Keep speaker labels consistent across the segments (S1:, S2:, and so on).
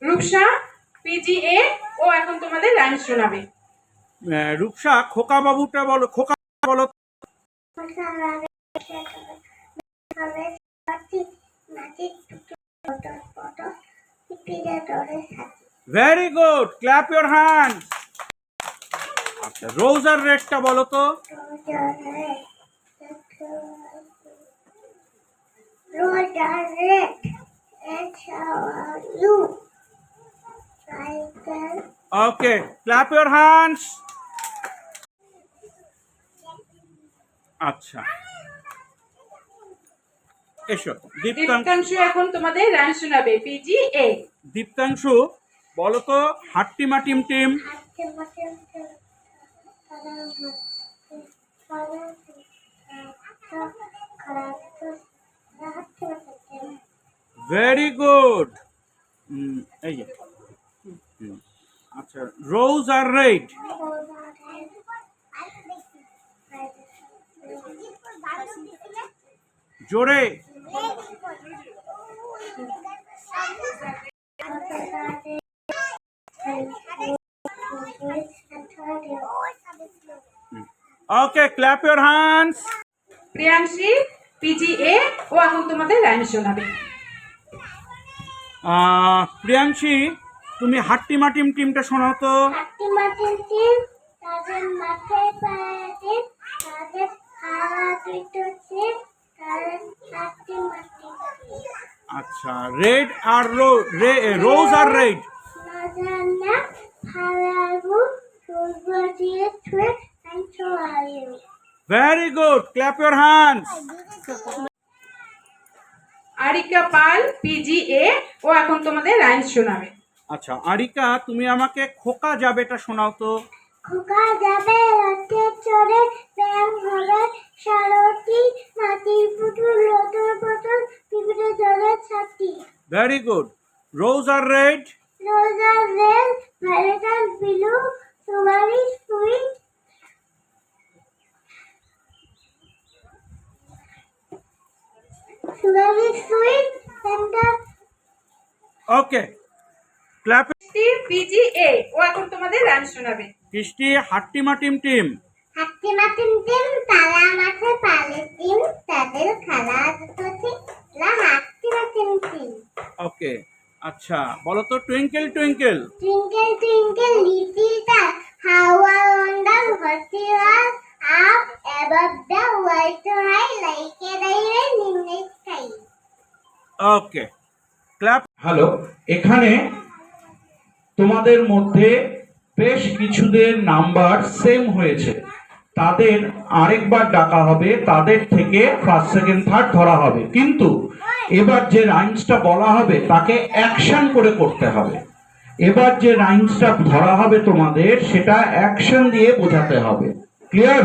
S1: Rupsa PGA ও এখন তোমাদের রাইম শোনাবে।
S2: রূপসা খোকা বাবুটা বলো, খোকা বলো। Very good, clap your hand. আচ্ছা, রোজ আর রেডটা বলো তো।
S3: Rose are red. And how are you? Cycle.
S2: Okay, clap your hands. আচ্ছা, এসো।
S1: দীপ্তাংশু এখন তোমাদের রাইম শোনাবে পিজিএ।
S2: দীপ্তাংশু বলো তো, হাট্টিমা টিম টিম। Very good. এই যে আচ্ছা, রোজ আর রেড। জোরে। Okay, clap your hands.
S1: Priyanshi PGA ও এখন তোমাদের রাইম শোনাবে।
S2: প্রিয়াংশী, তুমি হাট্টিমা টিম টিমটা শোনাও তো।
S3: হাট্টিমা টিম টিম, তাদের মাথায় পায়ে টিম, তাদের খাওয়া দুটো টিম, তাদের হাট্টিমা টিম টিম।
S2: আচ্ছা, রেড আর rose are red.
S3: Madonna, how are you? Silver dear twin, and so are you.
S2: Very good, clap your hands.
S1: Arika Pal PGA ও এখন তোমাদের রাইম শোনাবে।
S2: আচ্ছা, আরিকা, তুমি আমাকে খোকা যাবেটা শোনাও তো।
S3: খোকা যাবে রথে চড়ে, ব্যায়াম হবে সারথি, মাটির পুতুল লতর পতর, পিঁপড়ে জলে ছাতি।
S2: Very good, rose are red.
S3: Rose are red, violet and blue, strawberry sweet. Strawberry sweet, and the
S2: okay, clap.
S1: PGA ও এখন তোমাদের রাইম শোনাবে।
S2: কৃষ্টি হাট্টিমা টিম টিম।
S3: হাট্টিমা টিম টিম, তারা মাঠে পালে টিম, তাদের খেলা দুটো টিম, হাট্টিমা টিম টিম।
S2: ওকে, আচ্ছা, বলো তো, twinkle twinkle.
S3: Twinkle twinkle little star, how I wonder what you are, up above the world so high, like a diamond in the sky.
S2: Okay, clap. Hello, এখানে তোমাদের মধ্যে বেশ কিছুদের নাম্বার সেম হয়েছে, তাদের আরেকবার ডাকা হবে, তাদের থেকে ফার্স্ট সেকেন্ড থার্ড ধরা হবে, কিন্তু এবার যে রাইমসটা বলা হবে তাকে অ্যাকশন করে করতে হবে। এবার যে রাইমসটা ধরা হবে তোমাদের, সেটা অ্যাকশন দিয়ে বোঝাতে হবে। ক্লিয়ার?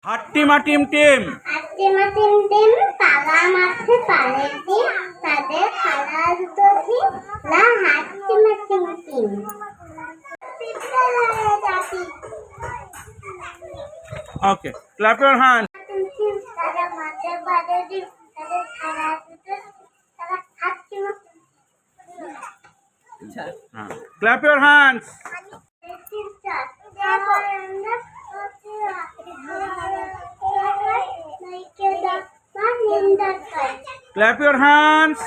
S2: হাট্টিমা টিম টিম।
S3: হাট্টিমা টিম টিম, তারা মাঠে পালে টিম, তাদের খেলা দুটো টিম, হাট্টিমা টিম টিম।
S2: Okay, clap your hand.
S3: তারা মাঠে পালে টিম, তাদের খেলা দুটো টিম, হাট্টিমা
S2: clap your hands. Clap your hands.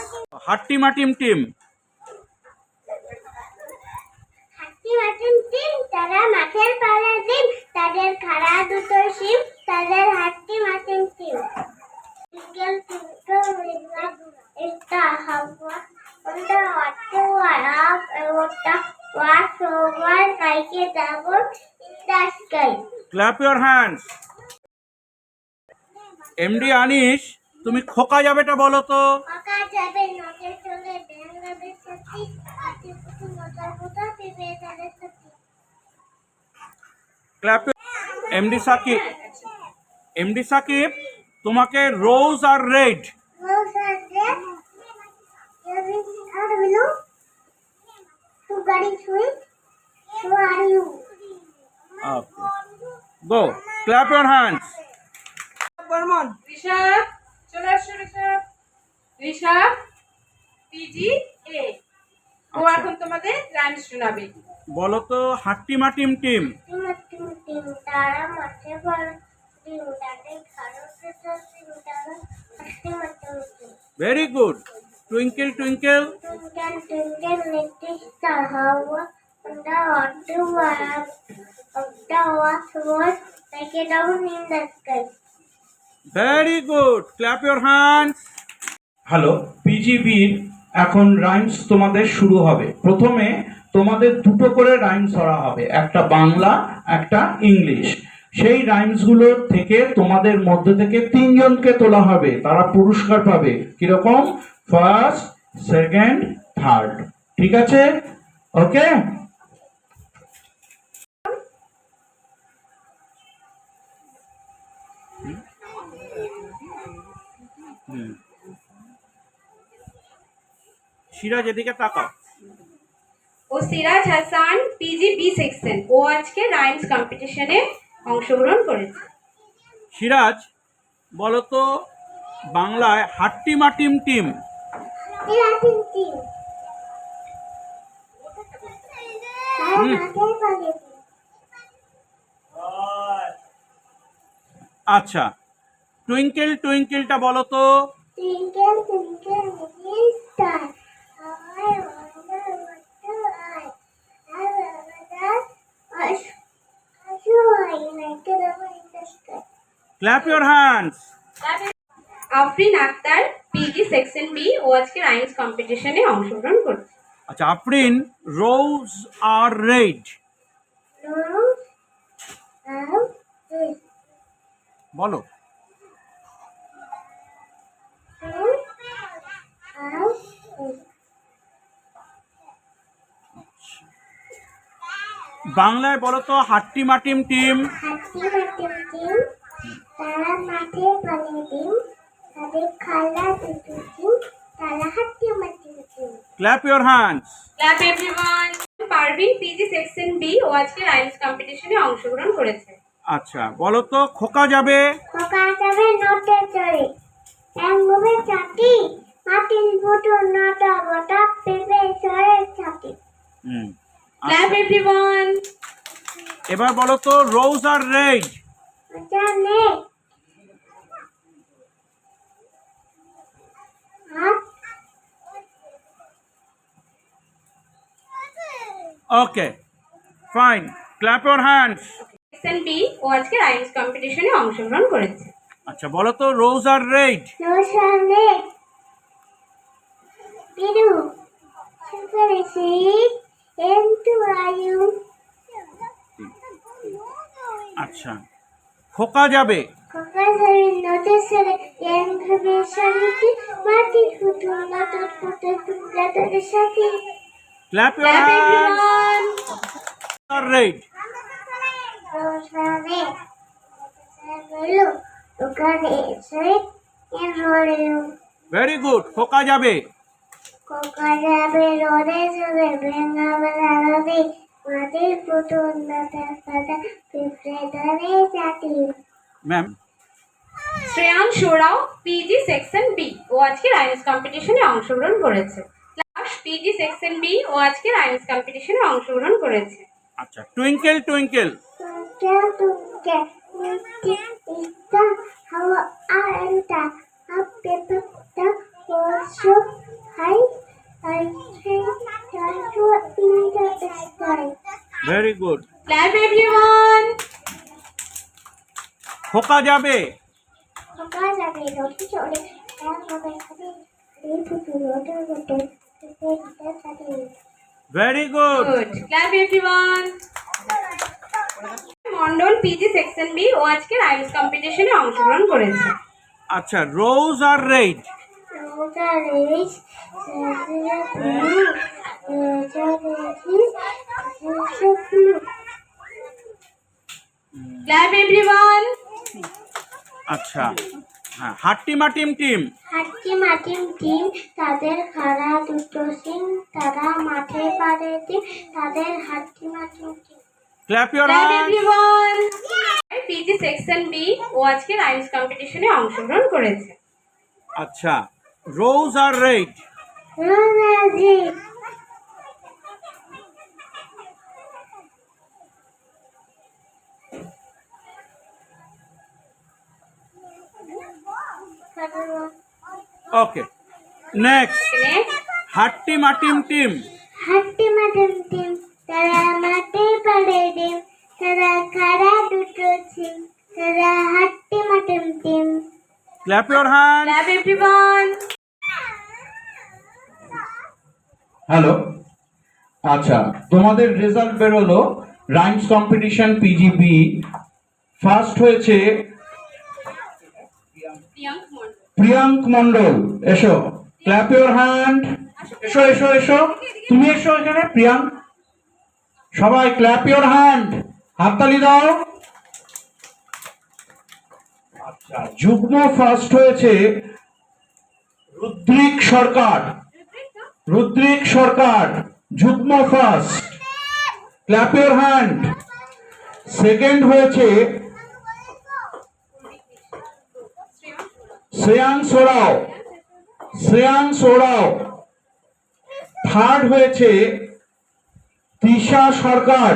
S2: হাট্টিমা টিম টিম।
S3: তারা মাঠের পাড়ে ডিম, তাদের খাড়া দুটো শিম, তাদের হাট্টিমা টিম টিম। একটা হাওয়া ওটা অটো আপ ওটা watch over like a double in the sky.
S2: Clap your hands. Md Anis, তুমি খোকা যাবেটা বলো তো।
S3: খোকা যাবে নদে চলে, ব্যাঙাবে সত্যি, হাতি পুতু মজার মতো পিঁপড়ে চলে সত্যি।
S2: Clap. MD Sakib, MD Sakib, তোমাকে rose are red.
S3: Rose are red, yellow are blue, sugar is sweet, so are you.
S2: Go, clap your hands.
S1: ঋষাব, চলে আসো ঋষাব। ঋষাব পিজি এ। ও
S2: আচ্ছা।
S1: এখন তোমাদের রাইমস শোনাবে।
S2: বলো তো হাট্টিমা টিম টিম।
S3: টিম টিম তারা মাঠে বল টিম তাদের ভারতে তো টিম তারা team
S2: very good. Twinkle twinkle.
S3: twinkle twinkle little star how wonder what the world of the earth was like a down in the sky.
S2: Very good, clap your hands. Hello, পিজিবির এখন rhymes তোমাদের শুরু হবে। প্রথমে তোমাদের দুটো করে rhymes ধরা হবে, একটা বাংলা একটা ইংলিশ। সেই রাইমসগুলোর থেকে তোমাদের মধ্যে থেকে তিনজনকে তোলা হবে, তারা পুরস্কার পাবে। কিরকম? First, second, third. ঠিক আছে? ওকে। সিরাজ এদিকে তাকাও।
S1: ও Siraj Hasan PG B section, ও আজকে রাইমস কম্পিটিশনে অংশগ্রহণ করেছে।
S2: সিরাজ, বলো তো বাংলায় হাট্টিমা টিম টিম।
S3: Team. তারা মাঠে বলে
S2: আচ্ছা, টুইঙ্কেল টুইঙ্কেলটা বলো তো।
S3: twinkle twinkle little star how I wonder what the eye I wonder what like a down in the sky.
S2: Clap your hands.
S1: Afrin Akhtar PG section B, ও আজকে রাইমস কম্পিটিশনে অংশগ্রহণ করছে।
S2: আচ্ছা, আফরিন, রোজ আর রেড বলো। বাংলায় বলো তো হাট্টিমা টিম টিম।
S3: তারা মাঠে বলে ডিম তাদের খালা দুটো ডিম তারা হাঁটি মাটি ডিম.
S2: Clap your hands.
S1: Clap everyone. Parveen PG section B, ও আজকে রাইমস কম্পিটিশনে অংশগ্রহণ করেছে।
S2: আচ্ছা, বলো তো খোকা যাবে।
S3: খোকা যাবে নটে চড়ে এক মুভে চাটি মাটির বুটো নটা বটা পেঁপে চড়ে চাটি.
S1: Clap everyone.
S2: এবার বলো তো রোজ আর রেড।
S3: জানে
S2: okay, fine, clap your hands.
S1: Section B, ও আজকে রাইমস কম্পিটিশনে অংশগ্রহণ করেছে।
S2: আচ্ছা, বলো তো rose are red.
S3: রোশনে Biru সুপারে seat এন্টু আয়ু.
S2: আচ্ছা, খোকা যাবে।
S3: খোকা ধরে নটে সরে এম ভাবে শান্তি মাটি ফুটো নটর ফুটো টুকরা তোদের সাথে.
S2: Clap your
S1: clap
S2: hands.
S1: Everyone.
S2: Are red.
S3: রোশনে বলো ওখানে সরে এম রোড়ে.
S2: ভেরি গুড, খোকা যাবে।
S3: খোকা যাবে রোদে চলে ভেঙা বেলা রবি মাটির ফুটো নটর পাতা পিঁপড়ে ধরে চাটি.
S2: ম্যাম।
S1: শ্রেয়ান সোরাও পিজি সেকশন বি, ও আজকে রাইমস কম্পিটিশনে অংশগ্রহণ করেছে। ক্লাস পিজি সেকশন বি, ও আজকে রাইমস কম্পিটিশনে অংশগ্রহণ করেছে।
S2: আচ্ছা, twinkle twinkle.
S3: Twinkle, little star, how I enter up paper the world so high, I think that you in the sky.
S2: Very good.
S1: Clap everyone.
S2: খোকা যাবে।
S3: খোকা যাবে রোদে চলে এক হবে খালি ফুটু রোদের রোদে পেঁপে চাটি.
S2: Very good.
S1: Good, clap everyone. Mondal PG section B, ও আজকে রাইমস কম্পিটিশনে অংশগ্রহণ করেছে।
S2: আচ্ছা, rose are red.
S3: Rosa Reis, Cecilia Blue, Rosa Regis, Rosa Blue.
S1: Clap everyone.
S2: আচ্ছা, হ্যাঁ, হাট্টিমা টিম টিম।
S3: হাট্টি মাটিম টিম তাদের খাড়া দুটো সিং তারা মাঠে পারে ডিম তাদের হাট্টি মাটিম টিম.
S2: Clap your
S1: clap
S2: hands.
S1: Everyone. PG section B, ও আজকে রাইমস কম্পিটিশনে অংশগ্রহণ করেছে।
S2: আচ্ছা, rose are red.
S3: Rosaji.
S2: Okay, next
S1: Next.
S2: হাট্টি মাটিম টিম।
S3: হাট্টি মাটিম টিম, তারা মাটি পাড়ে ডিম, তারা খাড়া দুটো ছিম, তারা হাট্টি মাটিম টিম।
S2: Clap your hand.
S1: Clap everyone.
S2: Hello, আচ্ছা, তোমাদের রেজাল্ট বেরোলো। রাইমস কম্পিটিশন পিজিবি ফার্স্ট হয়েছে
S1: Priyank Mondal.
S2: প্রিয়াঙ্ক মন্ডল। এসো, ক্ল্যাপ ইওর হ্যান্ড। এসো এসো এসো, তুমি এসো এখানে। প্রিয়াঙ্ক, সবাই ক্ল্যাপ ইওর হ্যান্ড, হাততালি দাও। আচ্ছা, যুগ্ম ফার্স্ট হয়েছে রুদ্রিক সরকার। রুদ্রিক সরকার যুগ্ম first, clap your hand. Second হয়েছে শ্রেয়াংশ ওরাও। শ্রেয়াংশ ওরাও। থার্ড হয়েছে তৃষা সরকার।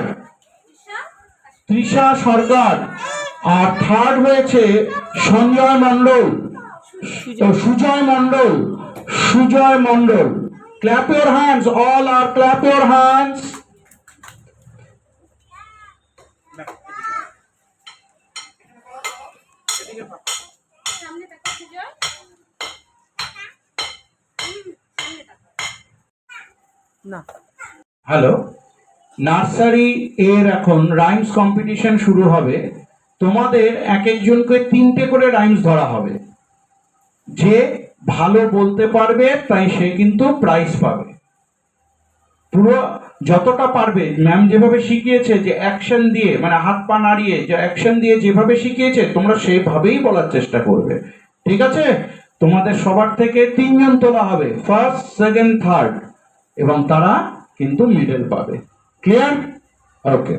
S2: তৃষা সরকার। আর থার্ড হয়েছে Sanjay Mondal. Sujay Mondal. Sujay Mondal. Clap your hands, all আর ক্ল্যাপ ইওর হ্যান্ডস।
S1: সামনে তাকাও সুজয়। সামনে তাকাও।
S2: হ্যালো, নার্সারি এর এখন রাইমস কম্পিটিশন শুরু হবে। তোমাদের এক একজনকে 3টে করে রাইমস ধরা হবে। যে ভালো বলতে পারবে তাই সে কিন্তু প্রাইজ পাবে। পুরো যতটা পারবে, ম্যাম যেভাবে শিখিয়েছে, যে অ্যাকশন দিয়ে, মানে হাত পা নাড়িয়ে যে অ্যাকশন দিয়ে যেভাবে শিখিয়েছে, তোমরা সেভাবেই বলার চেষ্টা করবে। ঠিক আছে? তোমাদের সবার থেকে 3 জন তোলা হবে, ফার্স্ট, সেকেন্ড, থার্ড, এবং তারা কিন্তু মেডেল পাবে। ক্লিয়ার? ওকে।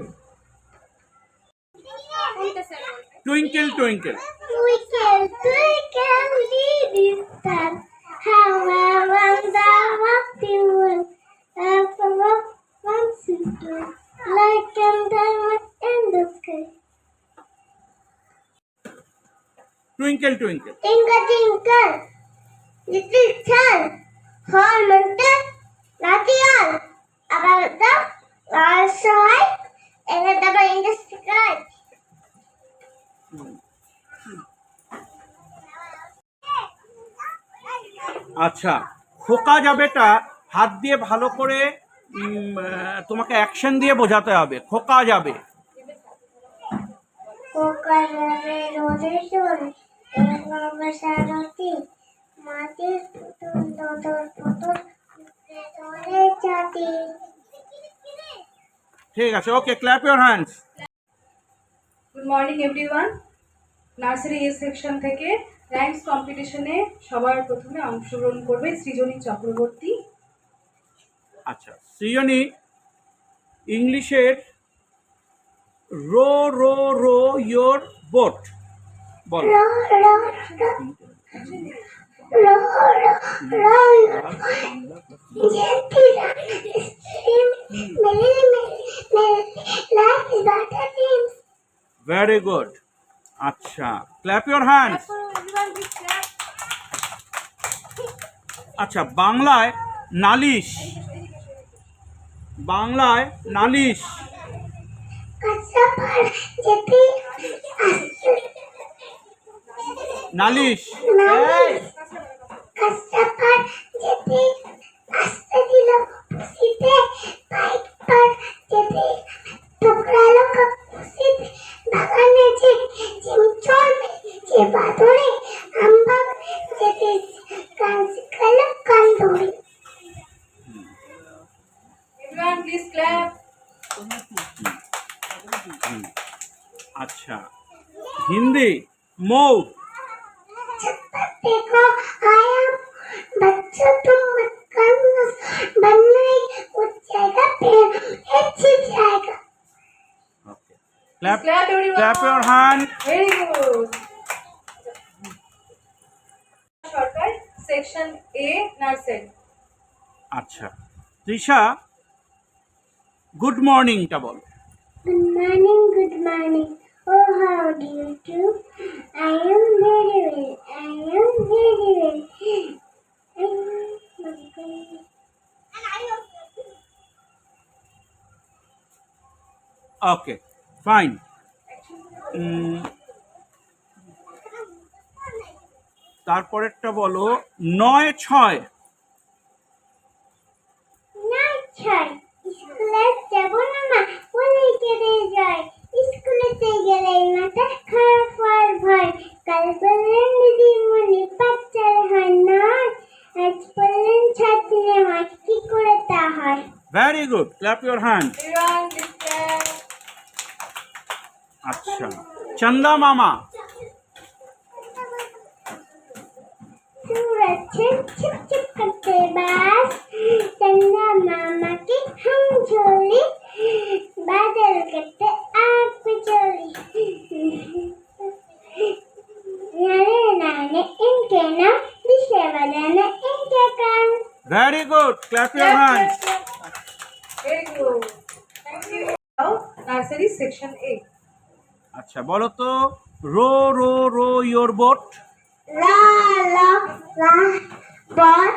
S1: কোনটা স্যার বলবে?
S2: Twinkle twinkle.
S3: Twinkle, twinkle, little star, how I wonder what you will. Up above, once you do, like a diamond in the sky.
S2: Twinkle twinkle.
S3: Twinkle, twinkle, little star, how I wonder what you will. About the stars so high, and the diamond in the sky.
S2: আচ্ছা, খোকা যাবেটা হাত দিয়ে ভালো করে তোমাকে action দিয়ে বোঝাতে হবে। খোকা যাবে।
S3: কোকারে রোদে চলে এভাবে সারতি মাটির পুতুল দদর পুতুল ধরে জাতি।
S2: ঠিক আছে, okay, clap your hands.
S1: Good morning everyone. Nursery A section থেকে রাইমস কম্পিটিশনে সবার প্রথমে অংশগ্রহণ করবে সৃজনী চক্রবর্তী।
S2: আচ্ছা, সৃজনী, ইংলিশের row row row your boat বলো।
S3: র র র র যেটি stream merrily merrily like butter dreams.
S2: Very good. আচ্ছা, ক্ল্যাপ ইওর হ্যান্ডস। আচ্ছা, বাংলায় নালিশ। বাংলায় নালিশ।
S3: কাঁচা পাড় যেটি
S2: নালিশ।
S3: কাঁচা পাড় যেটি আস্তে দিল পুষিতে, পাইক পাড় যেটি টুকরালো পুষিতে, বাগানে যে চিমচল যে বাদরে, আম্বা যেটি কাল কান্দুরি।
S1: Everyone please clap.
S2: আচ্ছা, হিন্দি মৌ।
S3: देखो आया बच्चों तुम मत करना, बनना ही उठ जाएगा, पेड़ एक छिप जाएगा।
S2: Clap
S1: Clap everyone.
S2: Clap your hand.
S1: Very good. Sarkar section A nursery.
S2: আচ্ছা Trisha good মর্নিংটা ball.
S3: Good morning, good morning. Oh, how do you do? I am very well. I am very well.
S2: Okay fine. তারপরেরটা বলো 9-6।
S3: স্কুলে যাব না মা, বলেই কেটে যায়। স্কুলেতে গেলেই মাথা খারাপ হয় ভয়। কাল বললেন দিদিমণি বাচ্চার হয় নয়, আজ বললেন ছাত্রীর হয়, কি করে তা হয়?
S2: Very good, clap your hand. আচ্ছা চন্দা মামা।
S3: सूरज छिप छिप करते बास, चंदा मामा की हम झोली, बादल करते आग बिजली। नाने नाने इनके नाम, दिशा बदलने इनके काम।
S2: Very good, clap your hand.
S1: Very good. Thank you. Now, nursery section A.
S2: আচ্ছা বলো তো row row row your boat.
S3: La la la, boy,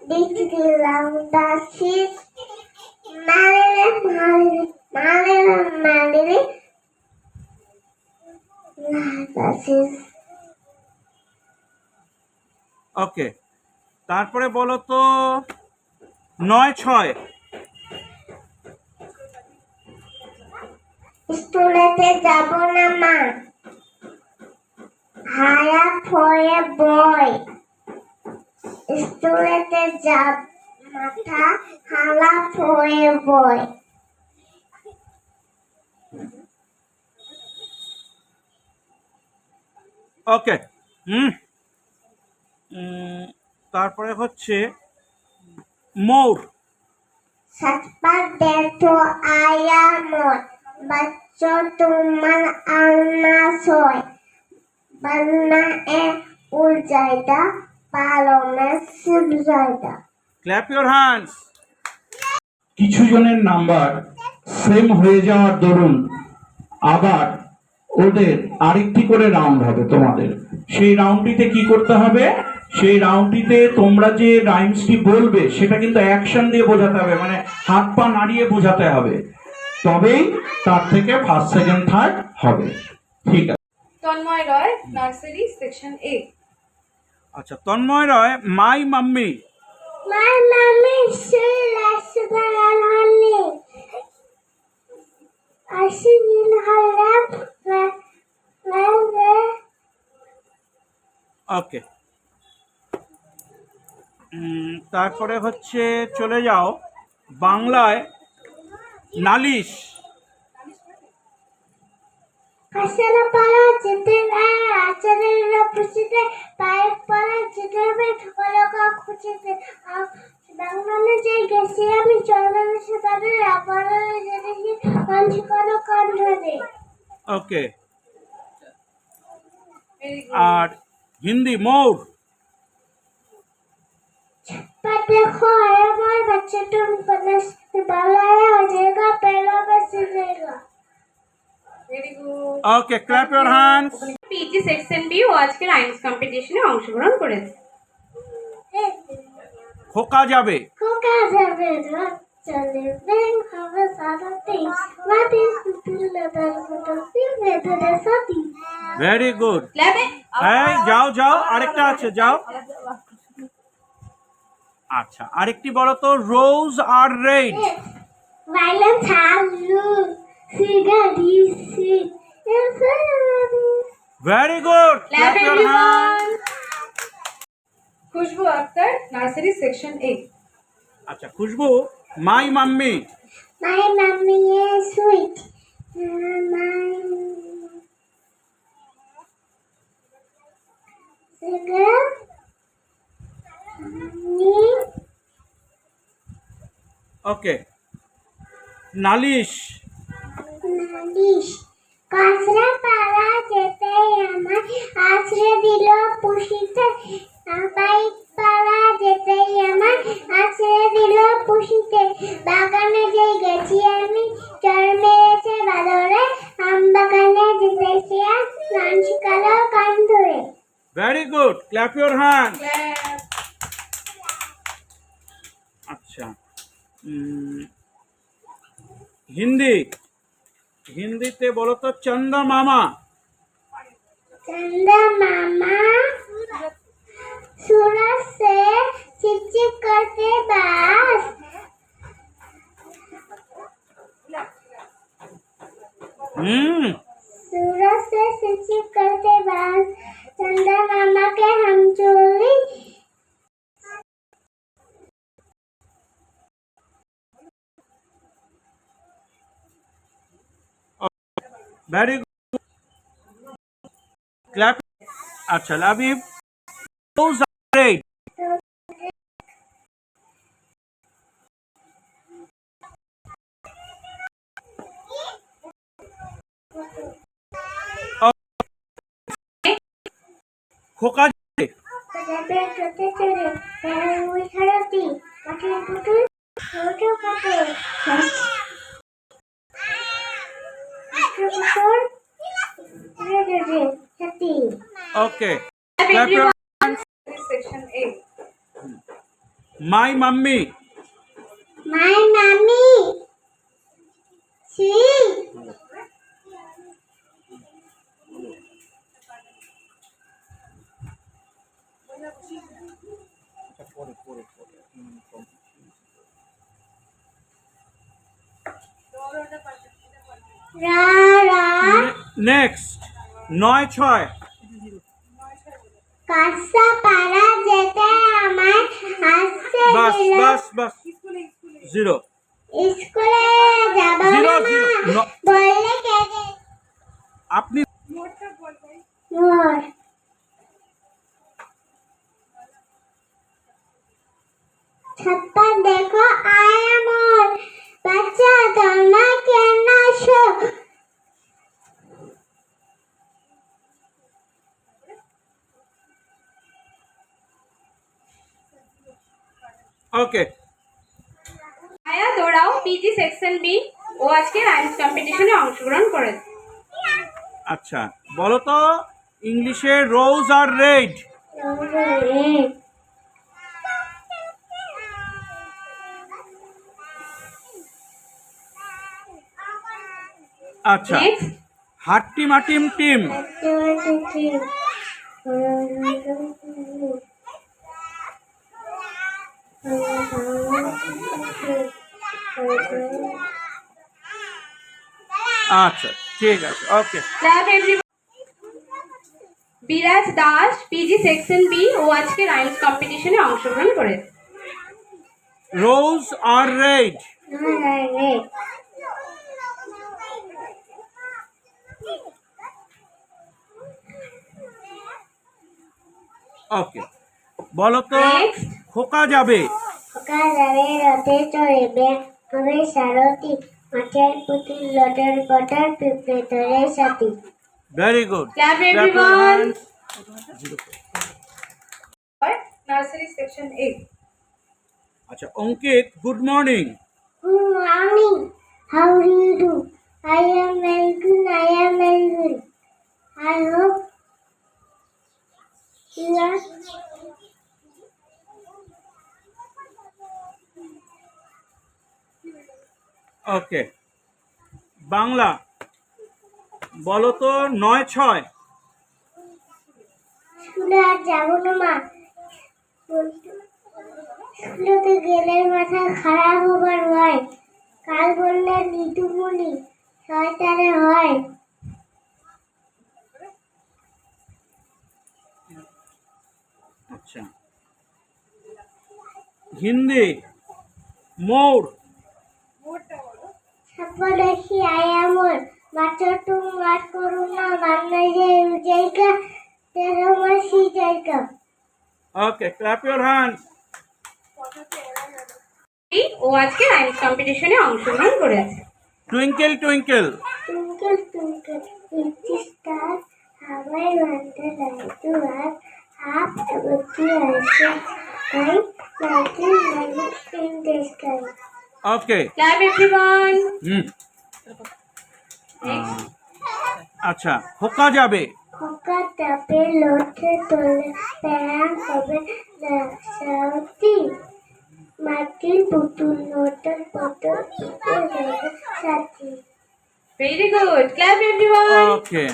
S3: did round the ship. Marry,
S2: okay তারপরে বলো তো 9-6।
S3: স্কুলেতে যাব না মা, হায়া ফয়ে বই। স্কুলেতে যাব মাথা হালা ফয়ে বই।
S2: ওকে তারপরে হচ্ছে মৌর।
S3: सचपा देखो आया मोर, बच्चों तुम्हार आना सोए। बनना ए उड़ जाएगा, पालों में सिप जाएगा।
S2: Clap your hands. কিছু জনের নাম্বার সেম হয়ে যাওয়ার দরুন আবার ওদের আরেকটি করে রাউন্ড হবে তোমাদের। সেই রাউন্ডটিতে কি করতে হবে, সেই রাউন্ডটিতে তোমরা যে রাইমসটি বলবে সেটা কিন্তু অ্যাকশন দিয়ে বোঝাতে হবে, মানে হাত পা নাড়িয়ে বোঝাতে হবে, তবেই তার থেকে ফার্স্ট সেকেন্ড থার্ড হবে। ঠিক আছে।
S1: তন্ময় রয়, নার্সারি সেকশন A.
S2: আচ্ছা তন্ময় রয় মাই mummy.
S3: My mommy still likes to go on honey. I see in her lap where
S2: ওকে তারপরে হচ্ছে চলে যাও বাংলায় নালিশ।
S3: ফসল পালা যেতে আচারের পুষিতে, পায়ের পালা যেতে হবে ঠোকলকা খুঁজিতে। বাংলায় যে গেছি আমি চন্দ্রদেশে তাদের আপারে যেতেছি পঞ্চকর কণ্ঠে।
S2: ওকে
S1: Very good.
S2: আর হিন্দি মৌর।
S3: पर देखो आया मोर बच्चे तुम पलस बालाया हो जाएगा, पहला बस सीखेगा।
S1: Very good.
S2: Okay clap your hands.
S1: PG section B ও আজকে রাইমস কম্পিটিশনে অংশগ্রহণ করেছে।
S2: খোকা যাবে।
S3: Coca যাবে না চলে ব্যাং হবে সারা দিন, মাটি তুলে দাঁড়াতে সিমে ধরে সাথী।
S2: Very good.
S1: ক্ল্যাপ এ।
S2: এই যাও যাও আরেকটা আছে যাও। আচ্ছা আরেকটি বলো তো rose are red.
S3: Violet halu cigarette.
S2: Very good,
S1: clap
S2: clap your hand.
S1: Everyone. Khushbu Akhtar, nursery section A.
S2: আচ্ছা Khushbu my mummy.
S3: My mommy is sweet. My sugar. Me.
S2: Okay নালিশ।
S3: নালিশ কাঁচরা পাড়া যেতে আমার আছড়ে দিল পুষিতে, পাইপ পাড়া যেতে আমার আছড়ে দিল
S2: আচ্ছা হিন্দি হিন্দিতে বলো তো চন্দা মামা
S3: चंदा मामा सूरज से चिपचिप करते बास सूरज से चिपचिप करते बास चंदा मामा के हम चोली
S2: वेरी गुड क्लैप अच्छा love you Those are great. खोका
S3: छोटे चोरे पैर हुई खड़ती पटल पुटल छोटे पुटल छती
S2: okay clap your
S1: Section A.
S2: my mummy
S3: My mommy. She. Ra ra.
S2: next 9-6
S3: কাঁচা পাড়া যেতে আমার হাসতে
S2: बस
S3: দিল
S2: बस बस 0
S3: স্কুলে যাব
S2: Zero,
S3: না
S2: zero. No.
S3: বললে কেঁদে
S2: আপনি
S3: মোর ছাপ্পা দেখো আয়া মোর বাচ্চা তোমরা কেন আসো
S2: ওকে
S1: আয়া দৌড়াও পিজি সেকশন বি ও আজকে রাইমস কম্পিটিশনে অংশগ্রহণ করেছে।
S2: আচ্ছা বলো তো ইংলিশে রোজ আর রেড আচ্ছা
S1: নেক্সট
S2: হাট্টি মাটিম টিম আচ্ছা ঠিক আছে ওকে
S1: ক্লাব এভরিওয়ান বিরাজ দাস পিজি সেকশন বি ও আজকে রাইমস কম্পিটিশনে অংশগ্রহণ করেছে।
S2: রোজ আর রেড ওকে বলো তো
S1: Next.
S2: খোকা যাবে
S3: খোকা যাবে রথে চড়বে হবে সারথি মাঠের পুতুল লটার পটার পিঁপড়ে ধরে সাথী
S2: very good
S1: clap everyone nursery section A
S2: আচ্ছা Ankit good morning
S3: Good morning. How do you do? I am very good. I am very good. I hope you are.
S2: ওকে বাংলা বলো তো 9-6
S3: স্কুলে আর যাবো না মা স্কুলেতে গেলে মাথা খারাপ হবার হয় কাল বললে নিতুমণি শয়তানে হয়
S2: আচ্ছা হিন্দি মোর
S3: সাপা দেখি আয়ামর বাচ্চা টু মার করুন না বাংলাদেশে জায়গা তেরো মাসি জায়গা
S2: ওকে ক্ল্যাপ ইওর হ্যান্ডস
S1: ও আজকে রাইমস কম্পিটিশনে অংশগ্রহণ করেছে।
S2: Twinkle twinkle
S3: Twinkle, twinkle, little star, how I wonder like to have half a bookie also. Right? Like in the sky.
S2: Okay
S1: club everyone
S2: hmm
S1: next
S2: আচ্ছা খোকা যাবে
S3: খোকা টাপে লোটে তোলে প্যারান হবে সাউতি মাটির পুতুল নোটের পতন সাথী।
S1: Very good. Clap everyone.
S2: Okay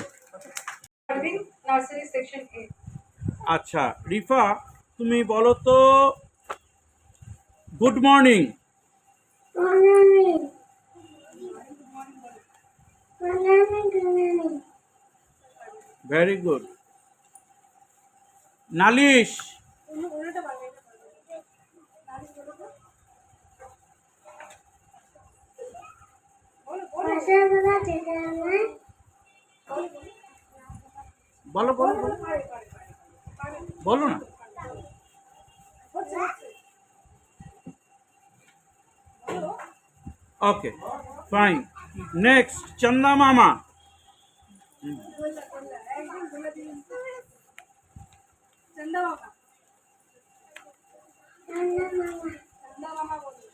S1: Nursery section A.
S2: আচ্ছা রিফা তুমি বলো তো গুড মর্নিং
S3: গুনানি গুনানি গুনানি
S2: ভেরি গুড নালিশ
S3: ভাষা বলা যেতে আমার
S2: বলো বলো বলো। বলো না ওকে ফাইন নেক্সট চন্দা মামা
S3: মামা বলছে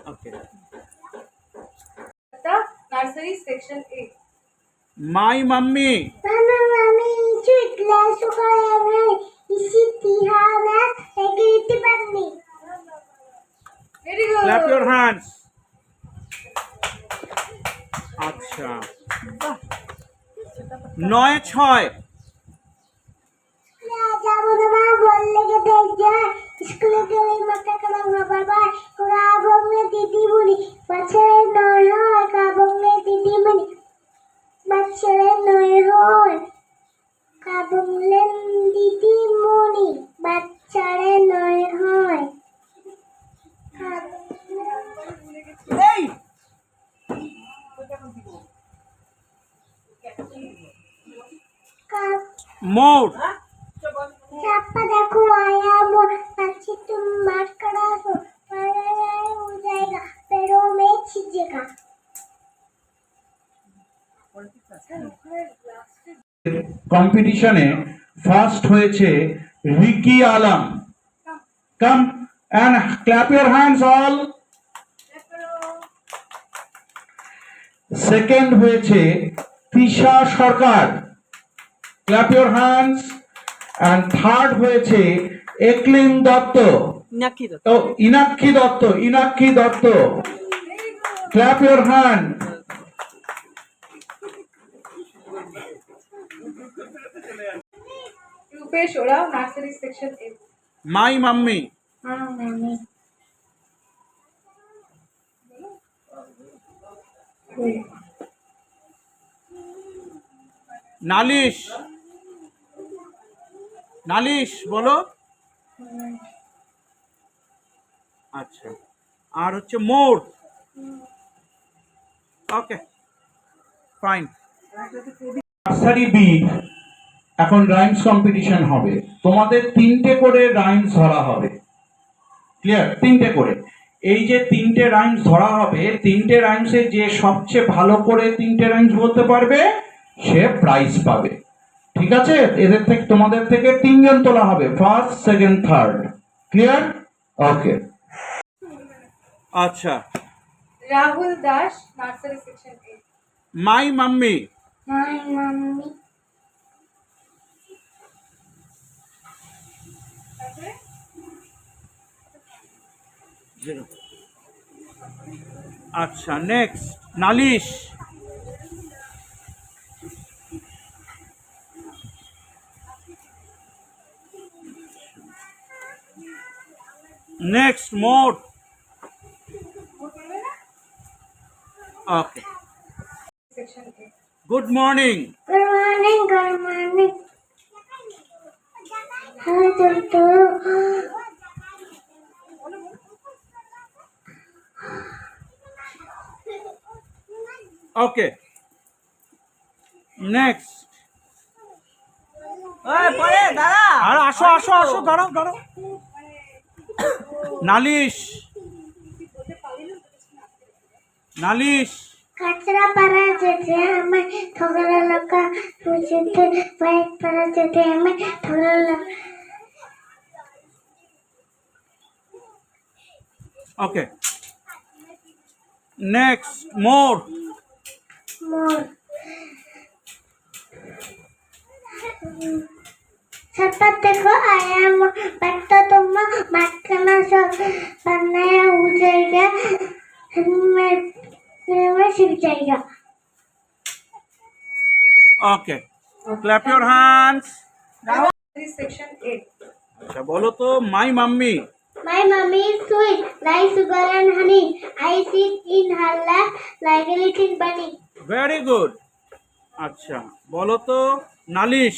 S2: ওকে
S1: The nursery section A.
S2: My mummy
S3: Mama, mami, চুটলা সকালে ইসি তিহানা এগিয়ে পারনি
S1: Very good.
S2: Clap your hands আচ্ছা 9-6
S3: যাবো না মা বললে কে দেখবে স্কুলে গেলে মাথা খারাপ হবে বাবা ওরা বললে দিদি বলি বাচ্চারা নয় হয় কা বললে দিদি বলি বাচ্চারা নয় হয় কা বললে দিদি মনি বাচ্চারা নয় হয়
S2: মোর
S3: चापा देखो आया वो अच्छी तुम मार करा दो हो जाएगा पैरों में छिजेगा
S2: কম্পিটিশনে ফার্স্ট হয়েছে Riki Alam come and clap your hands all second হয়েছে Tisha Sarkar clap your hands and third হয়েছে Eklim Dutta Inakshi Dutta clap your hand
S1: Rupesh Orav, nursery section A.
S2: My mummy
S3: हाँ मैंने
S2: নালিশ নালিশ বলো আচ্ছা আর হচ্ছে more okay fine nursery B এখন রাইমস কম্পিটিশন হবে তোমাদের 3টে করে রাইমস ধরা হবে ক্লিয়ার 3টে করে এই যে 3টে রাইমস ধরা হবে 3টে রাইমসে যে সবচেয়ে ভালো করে 3টে রাইমস বলতে পারবে সে প্রাইজ পাবে ঠিক আছে এদের থেকে তোমাদের থেকে 3 জন তোলা হবে first second third clear okay আচ্ছা
S1: Rahul Dash, nursery section A.
S2: My mummy
S3: my mummy
S2: আচ্ছা নেক্সট নালিশ next more okay
S1: Section A.
S2: Good morning
S3: good morning हाँ तो
S2: ওকে নেক্সট
S4: পরে দাঁড়া
S2: আর আসো আসো আসো দাঁড়াও দাঁড়াও নালিশ নালিশ
S3: कचरा पड़ा जेते हमें थोड़ा लगा पूछते वाइट पड़ा जेते हमें थोड़ा लगा
S2: Okay. Next, more.
S3: मोर सतत देखो आया बट्टा तुम मटकना सब बनाया हो जाएगा मैं सीख जाएगा
S2: Okay. Clap your hands.
S1: Now this section 8.
S2: अच्छा बोलो तो my mummy.
S3: My mommy is sweet, like sugar and honey. I sit in her lap like a little bunny.
S2: Very good. अच्छा बोलो तो नालिश.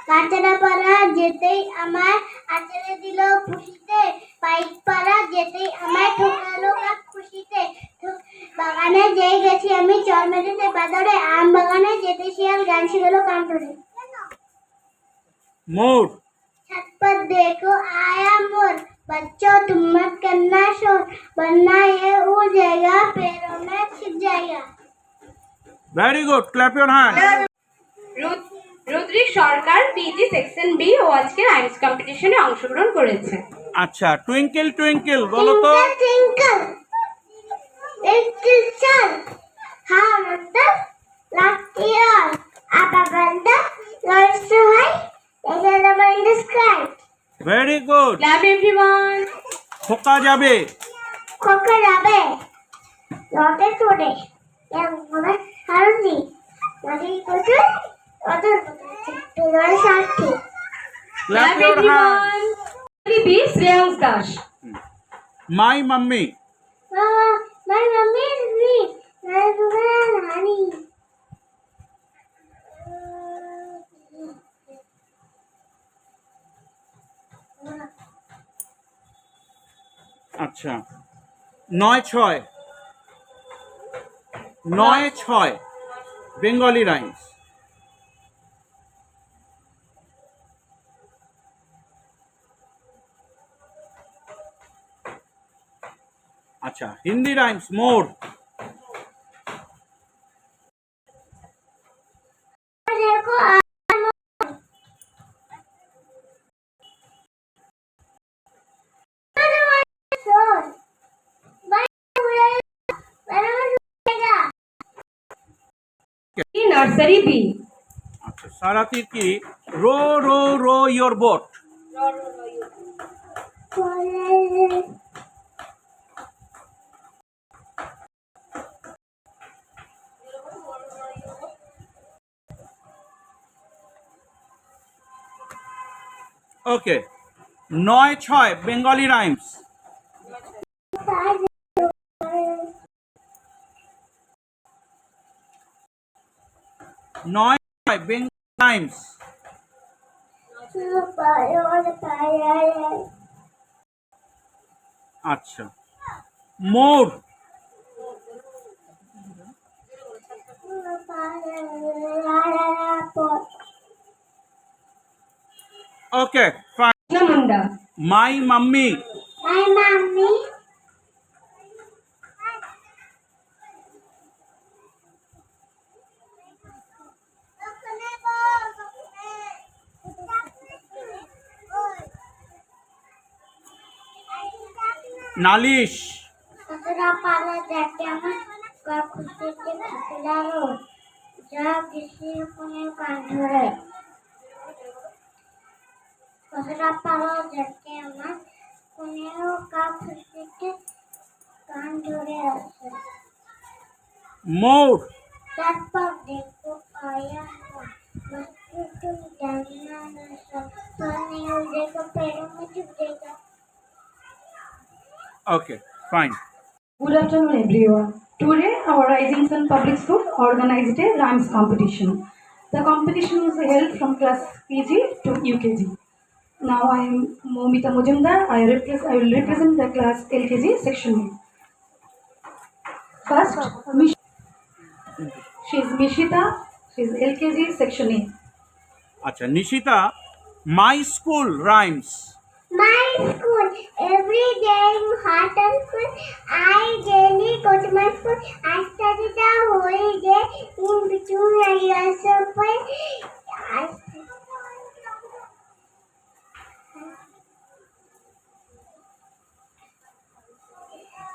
S3: কাঁচরা পাড়া যেতেই আমার আচরে দিল খুশিতে পাইক পাড়া যেতেই আমার ঠোকালো কাক খুশিতে বাগানে যেই গেছি আমি চর মেরেতে বাদরে আম বাগানে যেতে শিয়াল গান শিখলো কান ধরে
S2: More.
S3: छत पर देखो आया मोर बच्चों तुम मत करना शोर वरना ये उड़ जाएगा पैरों में छिप जाएगा
S2: Very good. Clap your hands.
S1: Rudrik Sarkar PG section B ও আজকের আইএনএস কম্পিটিশনে অংশগ্রহণ করেছে।
S2: अच्छा twinkle twinkle बोलो तो
S3: twinkle little star how the lucky are up above the lights so high like a number in the sky
S2: very good.
S1: Clap everyone.
S2: খোকা যাবে
S3: খোকা যাবে লটে চড়ে এমন হারুনি নদী কোটে ওদের তোর সাথী
S2: clap
S1: clap
S2: your
S1: everyone.
S2: hands.
S1: B Shreyans Das.
S2: my mummy.
S3: Mama, my mommy is sweet. My sugar and honey.
S2: আচ্ছা 9-6 9-6 বেঙ্গলি রাইমস আচ্ছা হিন্দি রাইমস মোর
S3: देखो
S1: নার্সারি বি।
S2: আচ্ছা সারাতির কি row row row your boat okay 9-6 Bengali rhymes 9-6 Bengali rhymes আচ্ছা মোর ওকে ফাইন
S1: মুন্ডা।
S2: My mummy
S3: My mommy.
S2: নালিশ
S3: ससुरा पाला जाके हमें का खुशी के खिलाओ जा किसी को कान धरे ससुरा पाला जाके हमें कोनेओ का खुशी के कान धरे आसे
S2: মোর
S3: छत पर देखो आया हुआ बच्चों तुम जानना न सब तो नहीं उड़ेगा पैरों में चुभ जाएगा
S2: okay fine
S4: Good afternoon, everyone. Today, our Rising Sun Public School organized a rhymes competition. The competition was held from class PG to UKG. Now, I am Momita Mujumdar. I will represent the class LKG section A. First, she is Mishita. She is LKG section A.
S2: আচ্ছা Nishita my school rhymes
S3: My school Every day in hot and cool, I daily go to my school. I study the whole day. In between, I also play.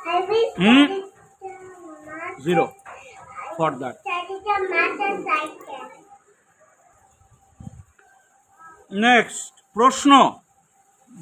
S3: I will study the math.
S2: 0 for that.
S3: Study the math and science.
S2: Next প্রশ্ন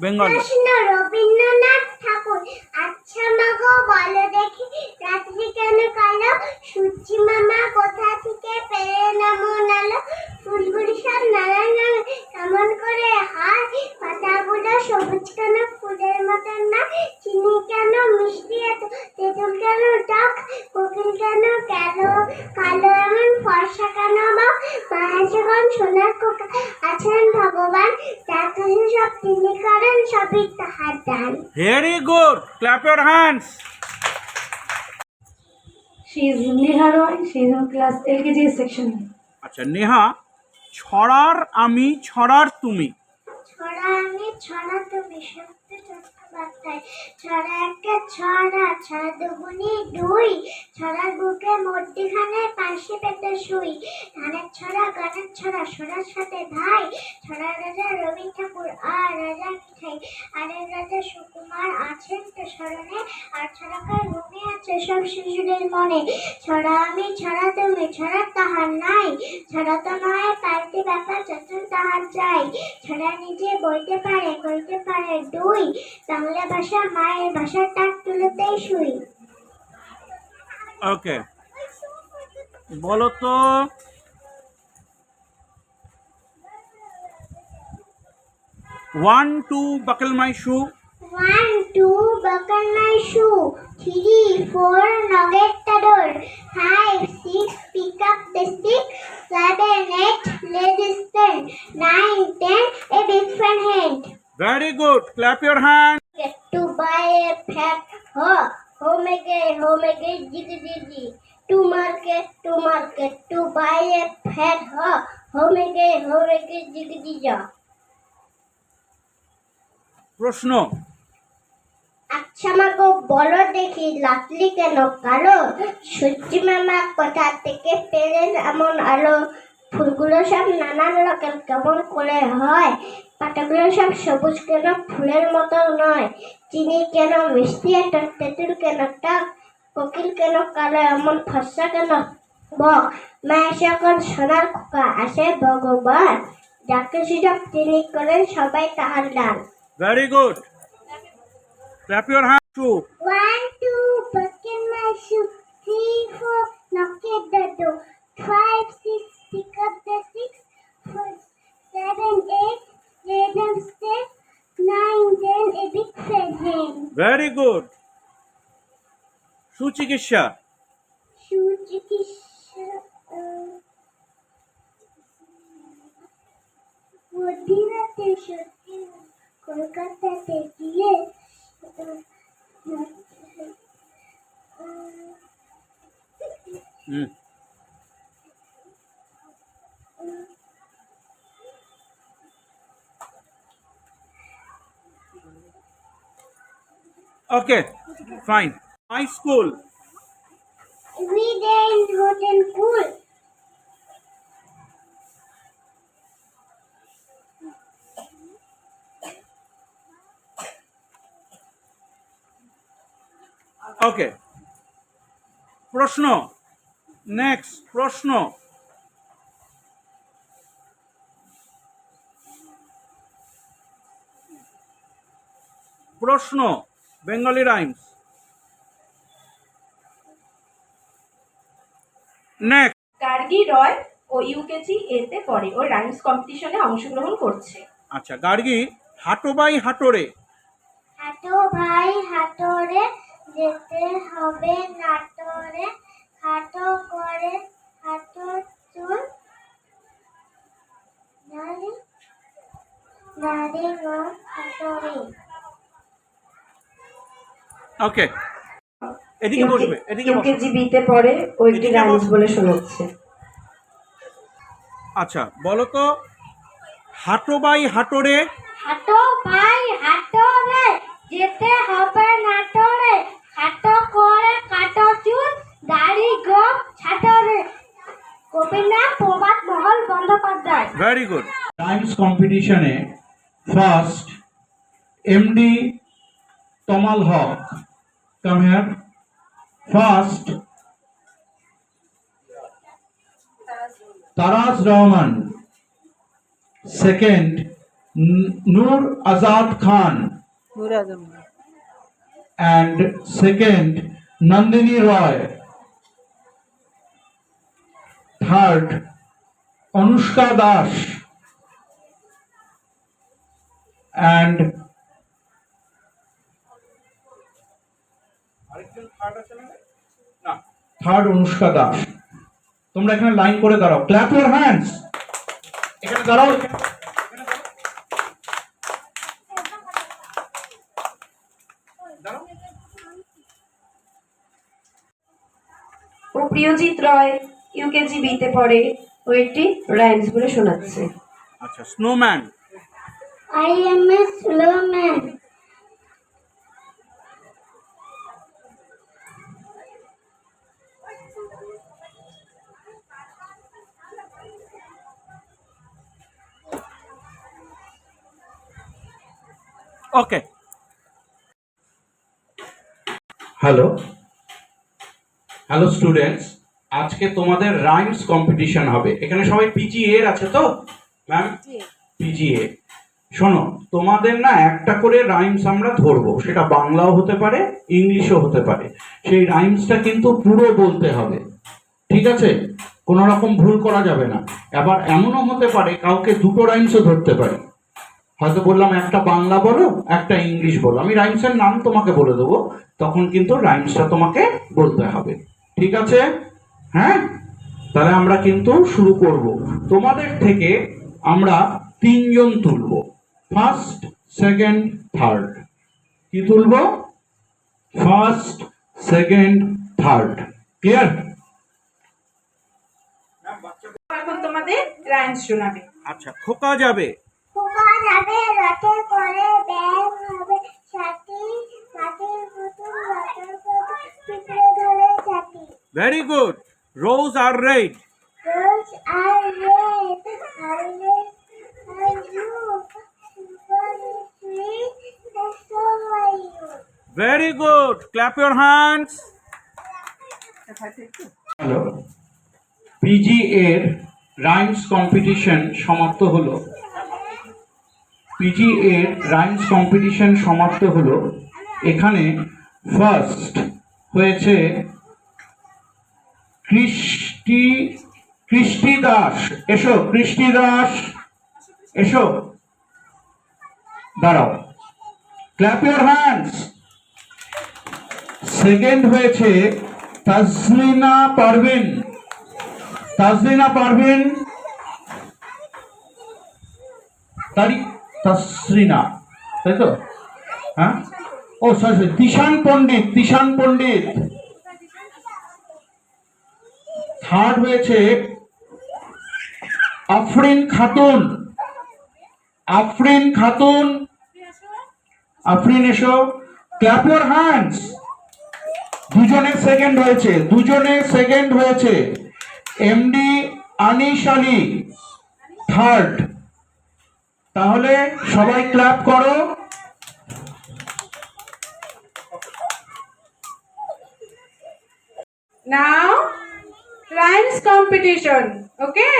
S2: Bengali.
S3: প্রশ্ন রবীন্দ্রনাথ ঠাকুর। আচ্ছা মা গো বলো দেখি রাত্রি কেন কালো? সূর্যি মামা কোথা থেকে পেলেন এমন আলো? ফুলগুলি সব নানান রঙে কেমন করে হয়? পাতাগুলো সবুজ কেন ফুলের মতন না? চিনি কেন মিষ্টি এত? তেঁতুল কেন টক? কোকিল কেন কালো কালো এমন? ফর্সা কেন বা? মায়ের যখন সোনার কোকা আছেন ভগবান, যার কাছে সব তিনি করেন সবই তাহার দান।
S2: Very good, clap your hands.
S4: She is Neha Roy. She is in class LKG section A.
S2: আচ্ছা নেহা, ছড়ার আমি ছড়ার তুমি।
S3: ছড়া আমি ছড়া তুমি সত্য চট্টোপাধ্যায়। ছড়া একটা ছড়া, ছড়া দুগুনি দুই। ছড়ার বুকে মধ্যিখানে পাশে পেতে শুই। ধানের ছড়া গানের ছড়া সোনার সাথে ভাই। ছড়া রাজা রবি ঠাকুর আর রাজা মিঠাই। আরেক রাজা সুকুমার আছেন তো স্মরণে। আর ছড়াকার ঘুমে আছে সব শিশুদের মনে। ছড়া আমি ছড়া তুমি ছড়া তাহার নাই। ছড়া তো নয় পাল্টি ব্যাপার যত তাহার চাই। ছড়া নিজে বইতে পারে কইতে পারে দুই। বাংলা ভাষা মায়ের ভাষার তার তুলোতেই শুই।
S2: ওকে, বলো তো ওয়ান টু বাকল মাই শু।
S3: 1, 2, buckle my shoe. 3, 4, nugget the door. 5, 6, pick up the stick. 7, 8, lay the stand. 9, 10, a big fan hand.
S2: Very good, clap your hand.
S3: Get to buy a fat home again, jiggy. To market, to buy a fat home again, jiggy.
S2: প্রশ্ন,
S3: আচ্ছা মা গো বলো দেখি লাতলি কেন কালো? সূর্যি মামা কোথা থেকে পেলেন এমন আলো? ফুলগুলো সব নানান রকম কেমন করে হয়? পাতাগুলো সব সবুজ কেন ফুলের মতো নয়? চিনি কেন মিষ্টি এত? তেঁতুল কেন টক? কোকিল কেন কালো এমন? ফর্সা কেন বক? মায়ের যখন সোনার খোকা আসে ভগবান, যাকে সব তিনি করেন সবাই তাহার দান।
S2: Very good, clap your hand. Two
S3: 1, 2, buckle my shoe. 3, 4, knock at the door. 5, 6, pick up the sticks. 7, 8, lay them step. 9, 10, a big fat hand.
S2: Very good. সুচিকিৎসা।
S3: সুচিকিৎসা মধ্যরাতে সত্যি কলকাতাতে গিয়ে
S2: okay, fine. My school.
S3: every day in hot and cool.
S2: Okay, প্রশ্ন next প্রশ্ন, প্রশ্ন Bengali rhymes. Next,
S1: Gargi Roy ও ইউকেজি এতে পড়ে ও রাইমস কম্পিটিশনে অংশগ্রহণ করছে।
S2: আচ্ছা, গার্গী হাটো বাই হাটোরে।
S3: হাঁটো ভাই হাঁটোরে যেতে হবে নাটোরে। হাঁটো করে হাঁটো চুল নারী নারী হাঁটোরে।
S2: ওকে, এদিকে বসবে, এদিকে বসবে।
S5: ইউকেজি বিতে পড়ে ও একটি
S2: এদিকে
S5: রাইমস
S2: বসো।
S5: বলে শোনাচ্ছে।
S2: আচ্ছা, বলো তো হাটো বাই হাটোরে।
S3: হাঁটো ভাই হাঁটোরে যেতে হবে নাটোরে, খাটো করে কাটো চুল, দাড়ি গোপ ছাটোরে। কবির নাম Prabhat Mahal Bandyopadhyay.
S2: Very good. Rhymes কম্পিটিশনে first MD Tamal Haque, come here. First Taraj Rahman, second Noor Azad Khan, and second Nandini Roy, third Anushka Dash, and third Anushka Dash. তোমরা এখানে লাইন করে দাঁড়াও, ক্ল্যাপ ইউর হ্যান্ডস। এখানে দাঁড়াও,
S5: ও প্রিয়জিৎ রয় ইউকেজি বিতে পড়ে, ও একটি রাইমস বলে শোনাচ্ছে।
S2: আচ্ছা, snowman.
S3: I am a slow man.
S2: Okay, hello hello students, আজকে তোমাদের রাইমস কম্পিটিশন হবে। এখানে সবাই পিজি এর আছে তো ম্যাম? পিজি এ। শোনো, তোমাদের না একটা করে রাইমস আমরা ধরবো, সেটা বাংলাও হতে পারে ইংলিশও হতে পারে। সেই রাইমসটা কিন্তু পুরো বলতে হবে, ঠিক আছে? কোনো রকম ভুল করা যাবে না। আবার এমনও হতে পারে কাউকে দুটো রাইমসও ধরতে পারি, হয়তো বললাম একটা বাংলা বলো একটা ইংলিশ বলো, আমি রাইমসের নাম তোমাকে বলে দেবো, তখন কিন্তু রাইমসটা তোমাকে বলতে হবে, ঠিক আছে? হ্যাঁ, তাহলে আমরা কিন্তু শুরু করব। তোমাদের থেকে আমরা তিনজন তুলবো, ফার্স্ট সেকেন্ড থার্ড। কি তুলবো? First second third, clear?
S1: এখন তোমাদের রাইমস শোনাবে।
S2: আচ্ছা, খোকা যাবে।
S3: খোকা যাবে রথে করে, ব্যাগ হবে সাথী, মাটির পুতুল রথের পুতুল, পিঁপড়ে ধরে ছাতি।
S2: Very good. Rose are red.
S3: Rose are red, are you, super sweet, and so are you.
S2: Very good, clap your hands. Hello, PG এর রাইমস কম্পিটিশন সমাপ্ত হলো। পিজি এর রাইমস কম্পিটিশন সমাপ্ত হলো। এখানে ফার্স্ট হয়েছে কৃষ্টি দাস। এসো কৃষ্টি দাস, এসো, দাঁড়াও, ক্ল্যাপ ইউর হ্যান্ডস। সেকেন্ড হয়েছে তাজলিনা পারভিন। তাজলিনা পারভিন, তাসরিনা, তাই তো? হ্যাঁ, ও সরি, তিশান পণ্ডিত, তিশান পণ্ডিত। থার্ড হয়েছে আফরিন খাতুন। আফরিন খাতুন, আফরিন এসো, ক্ল্যাপ ইউর হ্যান্ডস। দুজনের সেকেন্ড হয়েছে, দুজনের সেকেন্ড হয়েছে। MD Anis Ali third. তাহলে সবাই ক্ল্যাপ করো।
S1: নাও রাইমস কম্পিটিশন, ওকে?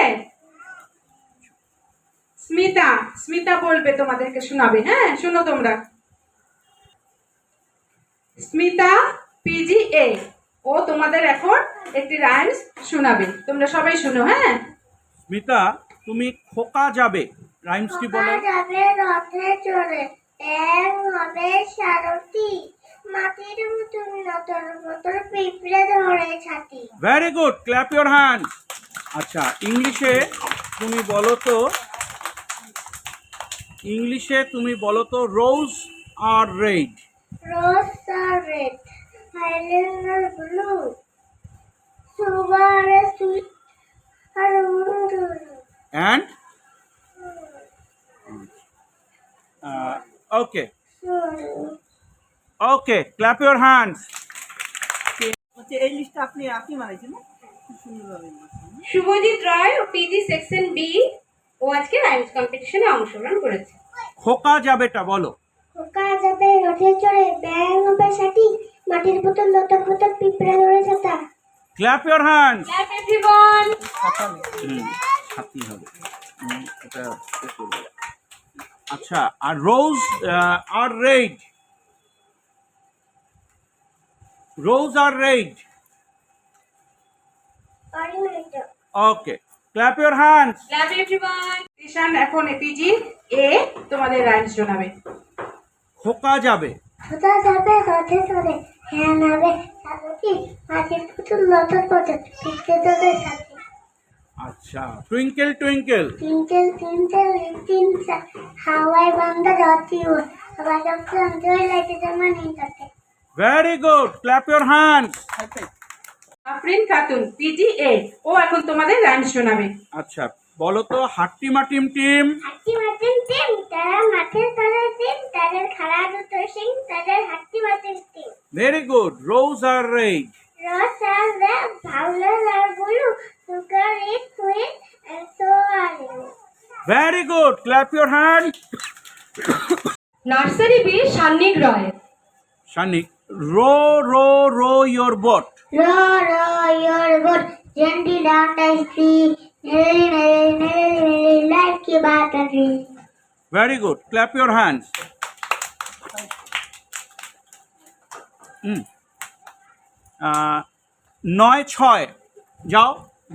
S1: স্মিতা, স্মিতা বলবে, তোমাদেরকে শোনাবে। হ্যাঁ, শোনো তোমরা। স্মিতা পিজি এ, ও তোমাদের এখন একটি রাইমস শোনাবে, তোমরা সবাই শোনো। হ্যাঁ,
S2: স্মিতা, তুমি খোকা যাবে রাইমসটি বলো।
S3: খোকা যাবে রথে চড়ে, ব্যাগ হবে সারথি, মাটির পুতুল নতর পুতুল, পিঁপড়ে ধরে ছাতি।
S2: Very good, clap your hand. আচ্ছা, ইংলিশে তুমি বলো তো, ইংলিশে তুমি বলো তো rose are red.
S3: Rose are red, violets are blue, sugar are sweet, and
S2: And okay,
S3: so
S2: okay, clap your hands.
S6: এই লিস্টটা আপনি বানাইছেন না? খুব সুন্দরভাবে লিখেছেন।
S1: শুভজিৎ রয় ও পিজি সেকশন বি ও আজকে রাইমস কম্পিটিশনে অংশগ্রহণ করেছে।
S2: খোকা যাবেটা বলো।
S3: খোকা যাবে রথে চড়ে, ব্যাং হবে সাথী, মাটির বোতল লতা পোতা পিঁপড়ে ধরে ছাতা।
S2: Clap your hands.
S1: Clap everyone.
S2: হাতি হবে। এটা আচ্ছা, আর rose are red, rose are red.
S3: অরিমেন্ট
S2: okay, clap your hands.
S1: Clap everyone.
S7: Ishan এখন পিজি এ তোমাদের রাইমস শোনাবে।
S2: খোকা যাবে।
S3: খোকা যাবে রথে চড়ে, হ্যাঁ নাবে সাথী, মাটির বোতল লতা পোতা পিঁপড়ে ধরে ছাতা।
S2: আচ্ছা, twinkle twinkle.
S3: Twinkle, twinkle, little star, how I wonder what you are. About a plan, joy like the morning cutter.
S2: Very good, clap your hands.
S7: Afrin Khatun PG A ও এখন তোমাদের রাইমস শোনাবে।
S2: আচ্ছা, বলো তো হাট্টিমা টিম টিম।
S3: হাতি মাটিন টিম, তারা মাঠের তলায় টিম, তাদের খাড়া দুটো সিং, তাদের হাতি মাটিন টিম।
S2: Very good, rose are red.
S3: Rose are red, violet are blue, sugar is sweet, and so are you.
S2: Very good, clap your hand.
S1: Nursery B Sannik Roy.
S2: Shanik, row row row your boat.
S3: Row, row your boat gently down the street, merrily, merrily, merrily, merrily, like a battery.
S2: Very good, clap your hands. নয় ছয়, যাও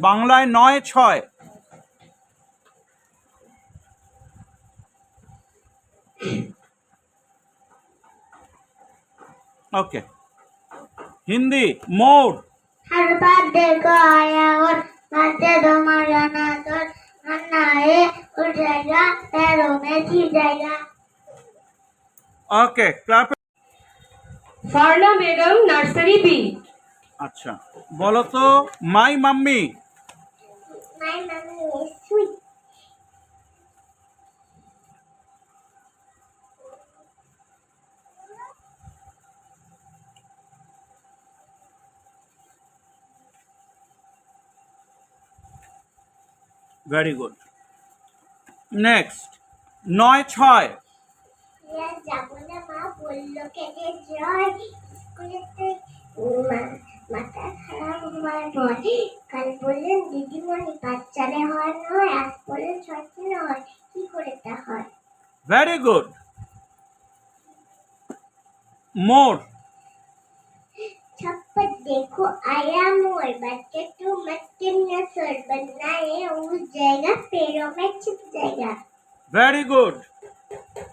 S2: বাংলায় নয় ছয়। ওকে, হিন্দি মোর।
S3: हर बात देखो आया और बातें दो मरना तो अन्ना है उठ जाएगा, पैरों में छिप जाएगा.
S2: Okay, clap.
S1: Farna Begum nursery B.
S2: আচ্ছা, বলো তো my mummy.
S3: My mommy is sweet.
S2: Very good. Next, নয় ছয়।
S3: Yes, যাবো না মা বললো কেটে জয় স্কুলেতে মাথা খারাপ হওয়ার পর কাল বললেন দিদিমণি বাচ্চারে হয় নয়, আজ বললেন ছয়টি নয়, কি করে তা হয়?
S2: Very good. মোর।
S3: छप्पर देखो आया मोर, बच्चे तू मत न सोच, बनना ये उड़ जाएगा, पेड़ों में छिप जाएगा.
S2: Very good,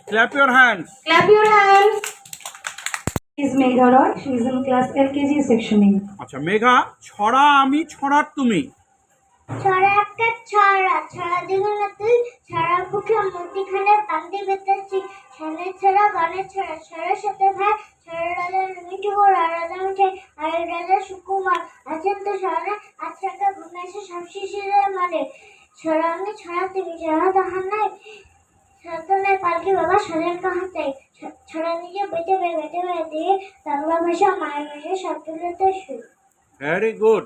S2: clap your hands.
S1: Clap your hands.
S4: Is Megha Roy. She is in class LKG section A.
S2: আচ্ছা, মেঘা, ছড়া আমি ছড়ার তুমি।
S3: ছড়া একটা ছড়া, ছড়া দিকে না তুই, ছড়া বুকে মুঠিখানে বান্ধি বেঁধেছি, ছানের ছড়া গানের ছড়া, ছড়ার সাথে ভাই, ছড়া রাজার মিঠু গোড়া, রাজা মিঠে আর রাজা সুকুমার আছেন তো ছড়া, আজ রাতে ঘুমে এসে সব শিশিরে মানে, ছড়া আমি ছড়া তুমি, ছড়া তাহার নাই সাধনায় পালকি বাবা সাজান কাহাতে, ছড়া নিজে বেটে বেটে দিয়ে বাংলা ভাষা মায়ের ভাষা সব তুলতে শুরু.
S2: Very good.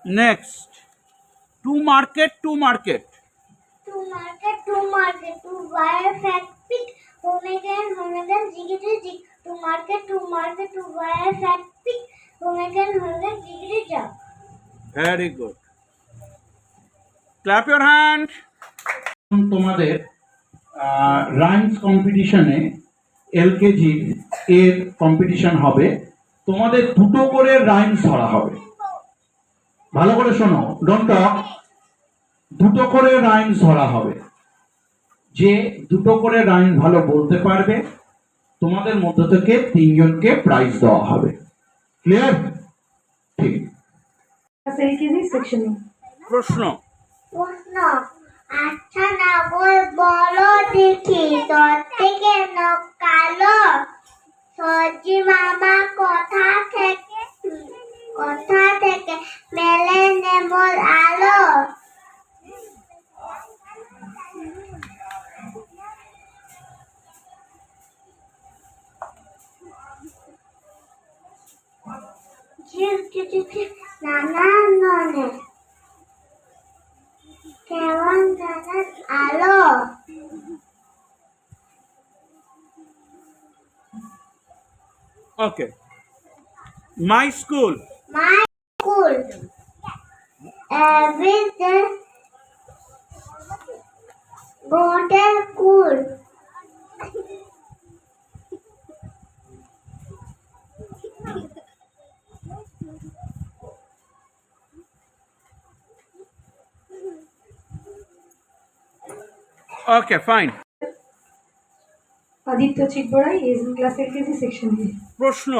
S2: Next, to market to market.
S3: To market, to buy a fat pig, home again, jiggity jig. To market, to buy a fat pig, home again, jiggity jig.
S2: Very good, clap your hand. তোমাদের rhymes কম্পিটিশনে LKG এর competition হবে। তোমাদের দুটো করে rhymes ধরা হবে। ভালো করে শোনো, ডোন্ট টক। দুটো করে রাইমস ধরা হবে। যে দুটো করে রাইমস ভালো বলতে পারবে তোমাদের মধ্য থেকে 3 জনকে প্রাইজ দেওয়া হবে। ক্লিয়ার? ঠিক।
S4: Class LKG section A.
S2: প্রশ্ন।
S3: প্রশ্ন, আচ্ছা না বলো দেখি, তোর থেকে নখ কালো, সজি মামা কোথা থেকে মেলে নেমল আলো? চুচুকে নানা ননে কেমন জানার আলো
S2: Okay. My school.
S3: my school every day golden cool
S2: Okay, fine.
S4: Aditya Chikborai is in class LKG section A.
S2: প্রশ্ন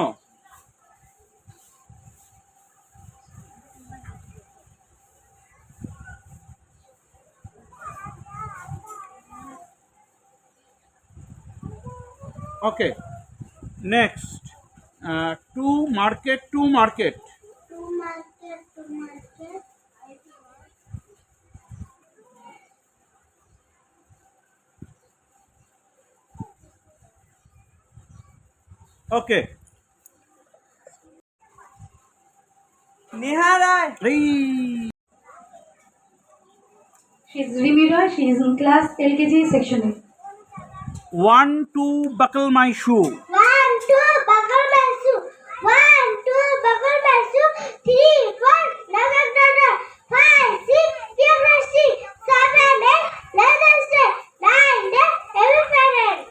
S2: Okay. Next. To market.
S3: to market
S2: Okay.
S6: Neha Roy
S2: Hey.
S4: She is Rimi Roy. She is in class LKG section A.
S2: 1, 2, buckle my shoe.
S3: 1 2 buckle my shoe 1 2 buckle my shoe 3 4 leather daughter 5 6 geography 7 8 leather stay 9 10 elephant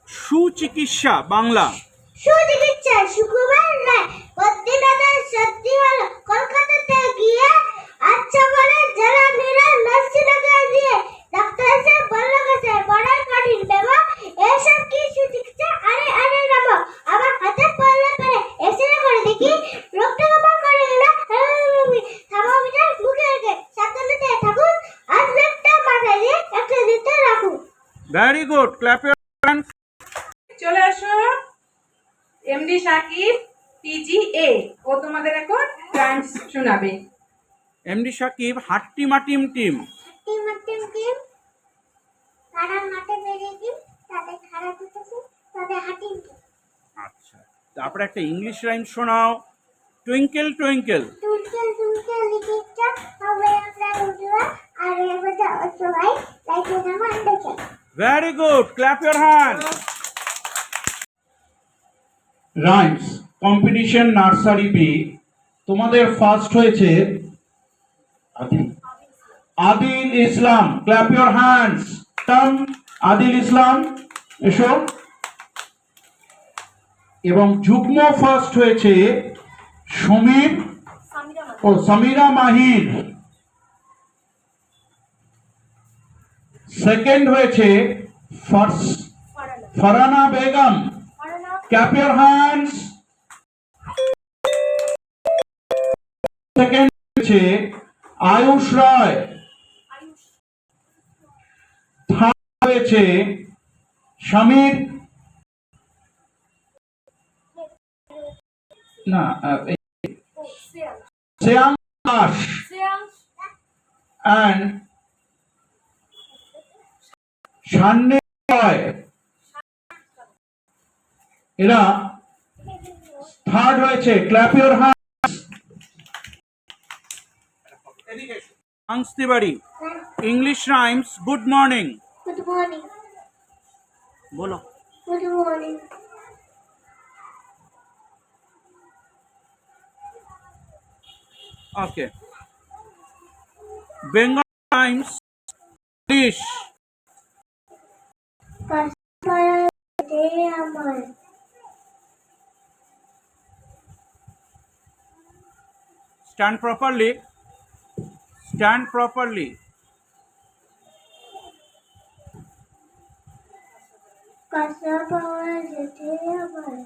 S2: সুচিকিৎসা বাংলা
S3: সুচিকিৎসা সুকুমার রায় বদ্রীনাথের সত্যি হলো কলকাতাতে গিয়ে আচ্ছা বলে যারা নিরা নরসিংহকে দিয়ে ডাক্তার সাহেব বলল গেছে বড় কঠিন বাবা এসব কি সুচিকিৎসা আরে আরে রামো আমার হাতে পড়লে করে এক্সরে করে দেখি রোগটা কমা করে গেল থার্মোমিটার মুখে রেখে সাবধানে থাকুন আজ ব্যাগটা মাথায় দিয়ে একটা দিতে রাখুন
S2: very good clap your hands
S7: চলে আসো এমডি সাকিব পিজিএ ও তোমাদের এখন রাইমস শোনাবে।
S2: এমডি সাকিব হাট্টিমা টিম টিম
S3: টিম তারা মাঠে বেরিয়ে গিয়ে তাদের খারাপ হতেছে তাদের হাঁটিম
S2: আচ্ছা তারপরে একটা ইংলিশ রাইম শোনাও টুইঙ্কেল টুইঙ্কেল
S3: টুলকে লিখিটা হবে আমরা উঠবা আর এবারে সবাই লাইকে নাম দেখে
S2: very good clap your hand rhymes competition nursery B তোমাদের ফার্স্ট হয়েছে Adil Islam clap your hands Adil Islam এসো এবং যুগ্ম ফার্স্ট হয়েছে সামিরা মাহির সেকেন্ড হয়েছে Farana Begum clap your hands second হয়েছে আয়ুষ রায় থার্ড হয়েছে সমীর না শ্রেয়াং দাস and শান্তি রয় এরা থার্ড হয়েছে clap your hands Ansh Tiwari English rhymes good morning
S3: good morning
S2: বলো
S3: good morning
S2: okay Bengal rhymes English
S3: কাশপাড়া দে আমার
S2: stand properly
S3: কাশপাড়া দে আমার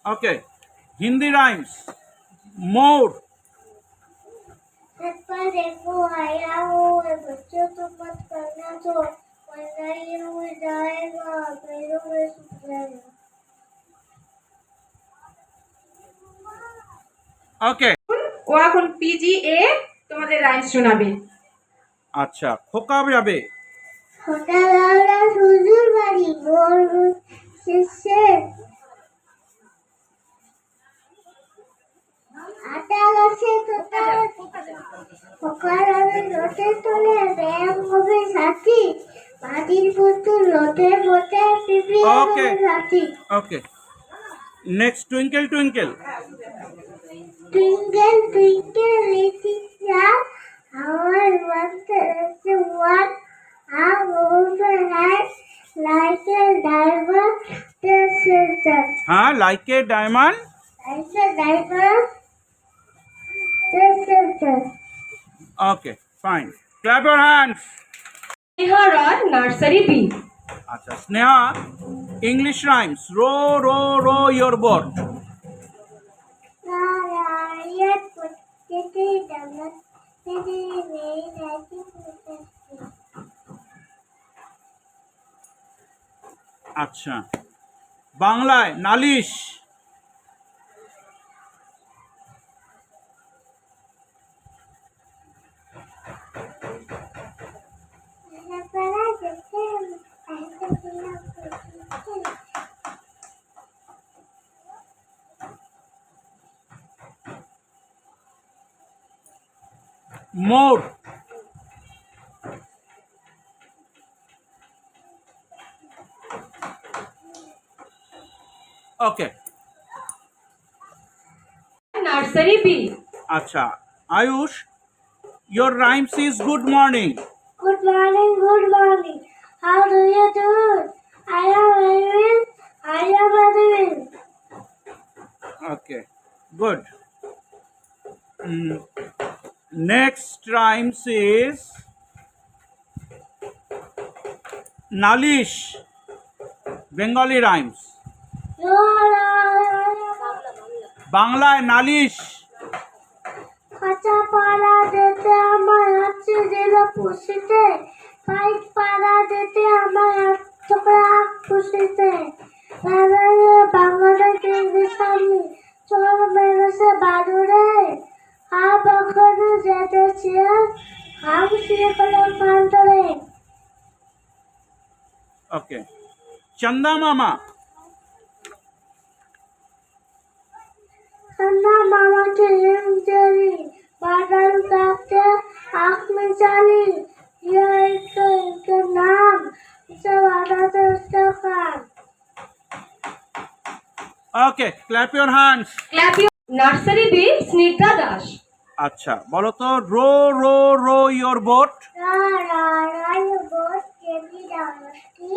S2: okay hindi rhymes more
S3: छत पर देखो आया हो बच्चों तो मत करना तो वरना ये उड़ जाएगा पैरों में सूख जाएगा
S2: okay
S7: ও এখন পিজিএ তোমাদের রাইমস শোনাবে।
S2: আচ্ছা খোকা যাবে
S3: ছোটবেলা শ্বশুর বাড়ি মোর শেষে আটা গাছে তোতা সকালে লোটে তোলে ব্যায়াম হবে সাথী মাটির পুতুল লোটে পোটে পিপি
S2: Okay.
S3: Sathi
S2: Okay. Next, twinkle, twinkle.
S3: Twinkle, twinkle, little star, how I wonder the one how overhead like a diamond the center.
S2: Like a diamond.
S3: Like a diamond the center.
S2: Okay, fine. Clap your hands.
S1: Sneha Roy, Nursery B.
S2: Acha, Sneha, English rhymes. Row, row, row your boat.
S3: Rariat potato diamond, very, very lucky potato.
S2: আচ্ছা, বাংলায় নালিশ।
S3: Para যেতে একটা দিলাম
S2: মোর। Okay.
S1: Nursery B.
S2: আচ্ছা, Ayush, your rhymes is good morning.
S3: Good morning, good morning. How do you do? I am Edwin. I am Edwin.
S2: Okay, good. Next rhymes is Nalish. Bengali rhymes. বাংলায় নালিশ।
S3: কাঁচা পাড়া যেতে আমার আছে জেলা পুষিতে পাইক পাড়া যেতে আমার ছোকরা খুশিতে বাংলাদেশ ইংলিশামি চল মেরেছে বাদুরে হা বাগানে যেতেছি হাম শুয়ে পেলাম প্রান্তরে
S2: ওকে, চন্দা মামা।
S3: अन्ना मामा के हिम तेरी बादल काटे आँख में चाली ये इनका नाम इसे वादा से उसका काम
S2: okay, clap your hands.
S1: Clap your Nursery B. Snigdha Dash.
S2: আচ্ছা, বলো তো row row row your boat.
S3: रा रा रा ये बोट केली डालती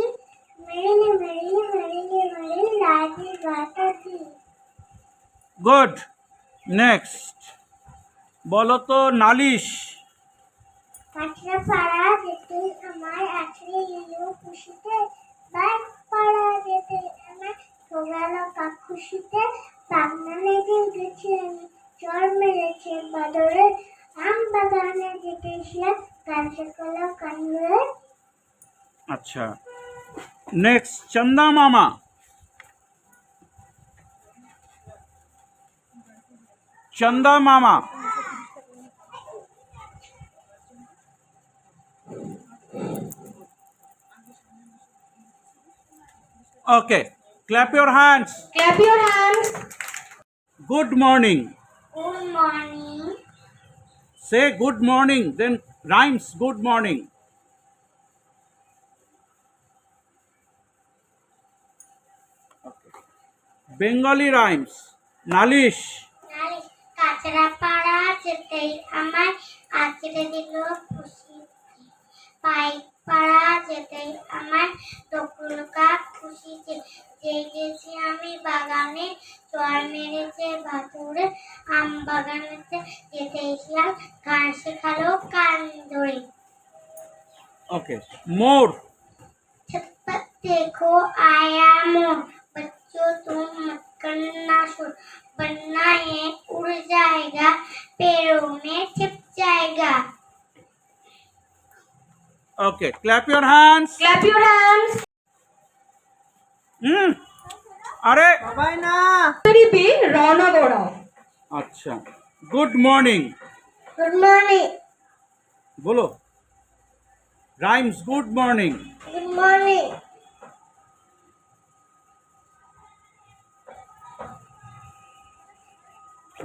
S3: मेरी मेरी मेरी मेरी लाडी गाता थी
S2: গুড। নেক্সট, বলো তো নালিশ।
S3: কাঁচা পাড়া যেতে আমার আছে ইলো খুশিতে বাইক পাড়া যেতে আমার ছোড়ালো কাক খুশিতে পাগনা লেগে গেছে চর মেরেছে বাদরে আম বাগানে যেতে সে কাঁচা কলা কান্দে
S2: আচ্ছা, নেক্সট চন্দা মামা। চন্দা মামা। Okay, clap your hands.
S1: Clap your hands.
S2: Good morning.
S3: Good morning
S2: say good morning, then rhymes good morning. Bengali rhymes নালিশ।
S3: কাঁচরা পাড়া যেতেই আমার আঁচড়ে দিল খুশি পাইক পাড়া যেতেই আমার টকুলকা খুশিতে জেগেছি আমি বাগানে চর মেরেছে বাতুরে আম বাগানেতে যেতেই শিয়াল ঘাস শেখালো কান ধরে
S2: ওকে, মোর।
S3: छप्पर देखो आया मोर बच्चों तुम मत करना शोर वरना ये उड़ जाएगा पेड़ों में छिप जाएगा
S2: okay, clap your hands.
S1: Clap your hands.
S2: আরে
S6: সবাই না
S1: Nursery B. Rona Gora.
S2: আচ্ছা, গুড মর্নিং
S3: गुड मॉर्निंग
S2: বলো। Rhymes, good morning.
S3: Good morning.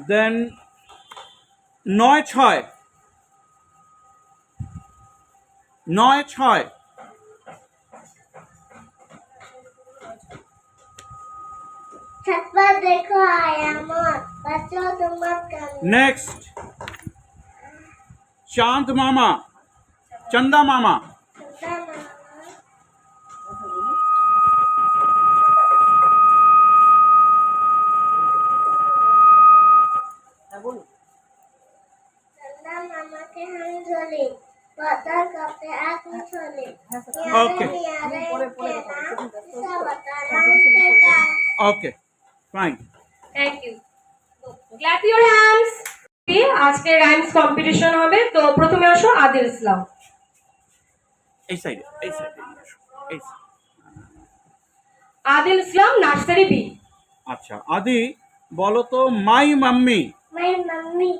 S2: Then 9-6 9-6
S3: छत पर देखो आया मोर, बच्चों तुम मत करना।
S2: Next, चांद मामा, चंदा मामा.
S3: चंदा मामा, चंदा मामा के हम झोले, बता करते आँख झोले।
S2: Okay.
S3: यारे के नाम सब बताना उनके का।
S2: Okay, fine.
S1: Thank you clap your hands. আজকে রাইমস কম্পিটিশন হবে, তো প্রথমে আসো আদিল ইসলাম।
S2: এই সাইডে এই
S1: আদিল ইসলাম, নার্সারি বি।
S2: আচ্ছা, আদি বলো তো my mummy.
S3: My mummy,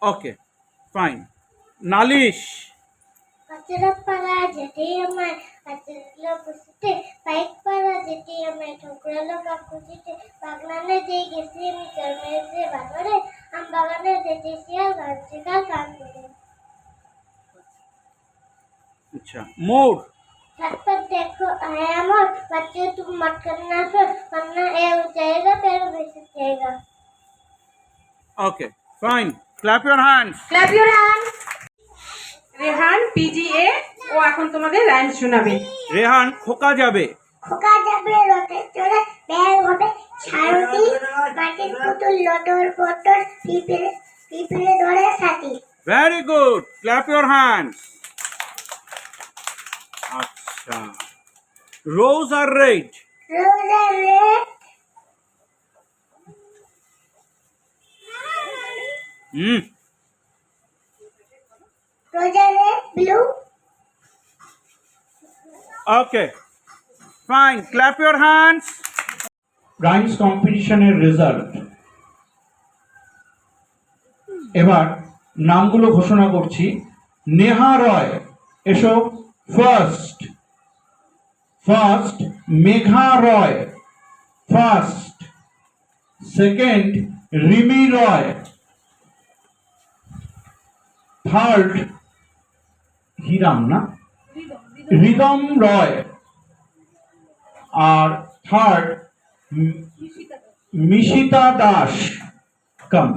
S2: okay, fine. নালিশ।
S3: कचरा पड़ा जेटी हमें कचरा पुसते पाइप पड़ा जेटी हमें ठोकरा लगा पुसते बागलाने दे किसी में करने से बागरे हम बागलाने देते सिया गांची का काम करें।
S2: আচ্ছা, মোর।
S3: छत पर देखो आया मोर, बच्चे तुम मत करना फिर वरना ये हो जाएगा पैर बेच जाएगा।
S2: Okay, fine. Clap your hands.
S1: Clap your hands. Rehan PG A, ও এখন তোমাদের রাইমস শোনাবে।
S2: রেহান খোকা যাবে।
S3: খোকা যাবে রথে চড়ে ব্যাগ হবে সারথি মাটির পুতুল লটর পটর পিঁপড়ে ধরে সাথী।
S2: Very good, clap your hands. আচ্ছা, রোজ আর রেড।
S3: রোজা রেড রোজা red blue.
S2: Okay, fine, clap your hands. Rhymes কম্পিটিশনের রেজাল্ট এবার নামগুলো ঘোষণা করছি। নেহা রয়, এসো। ফার্স্ট মেঘা রয়, ফার্স্ট। সেকেন্ড রিমি রয়, থার্ড হিরাম না রিদম রয়, আর থার্ড মিশিতা দাস। কাম।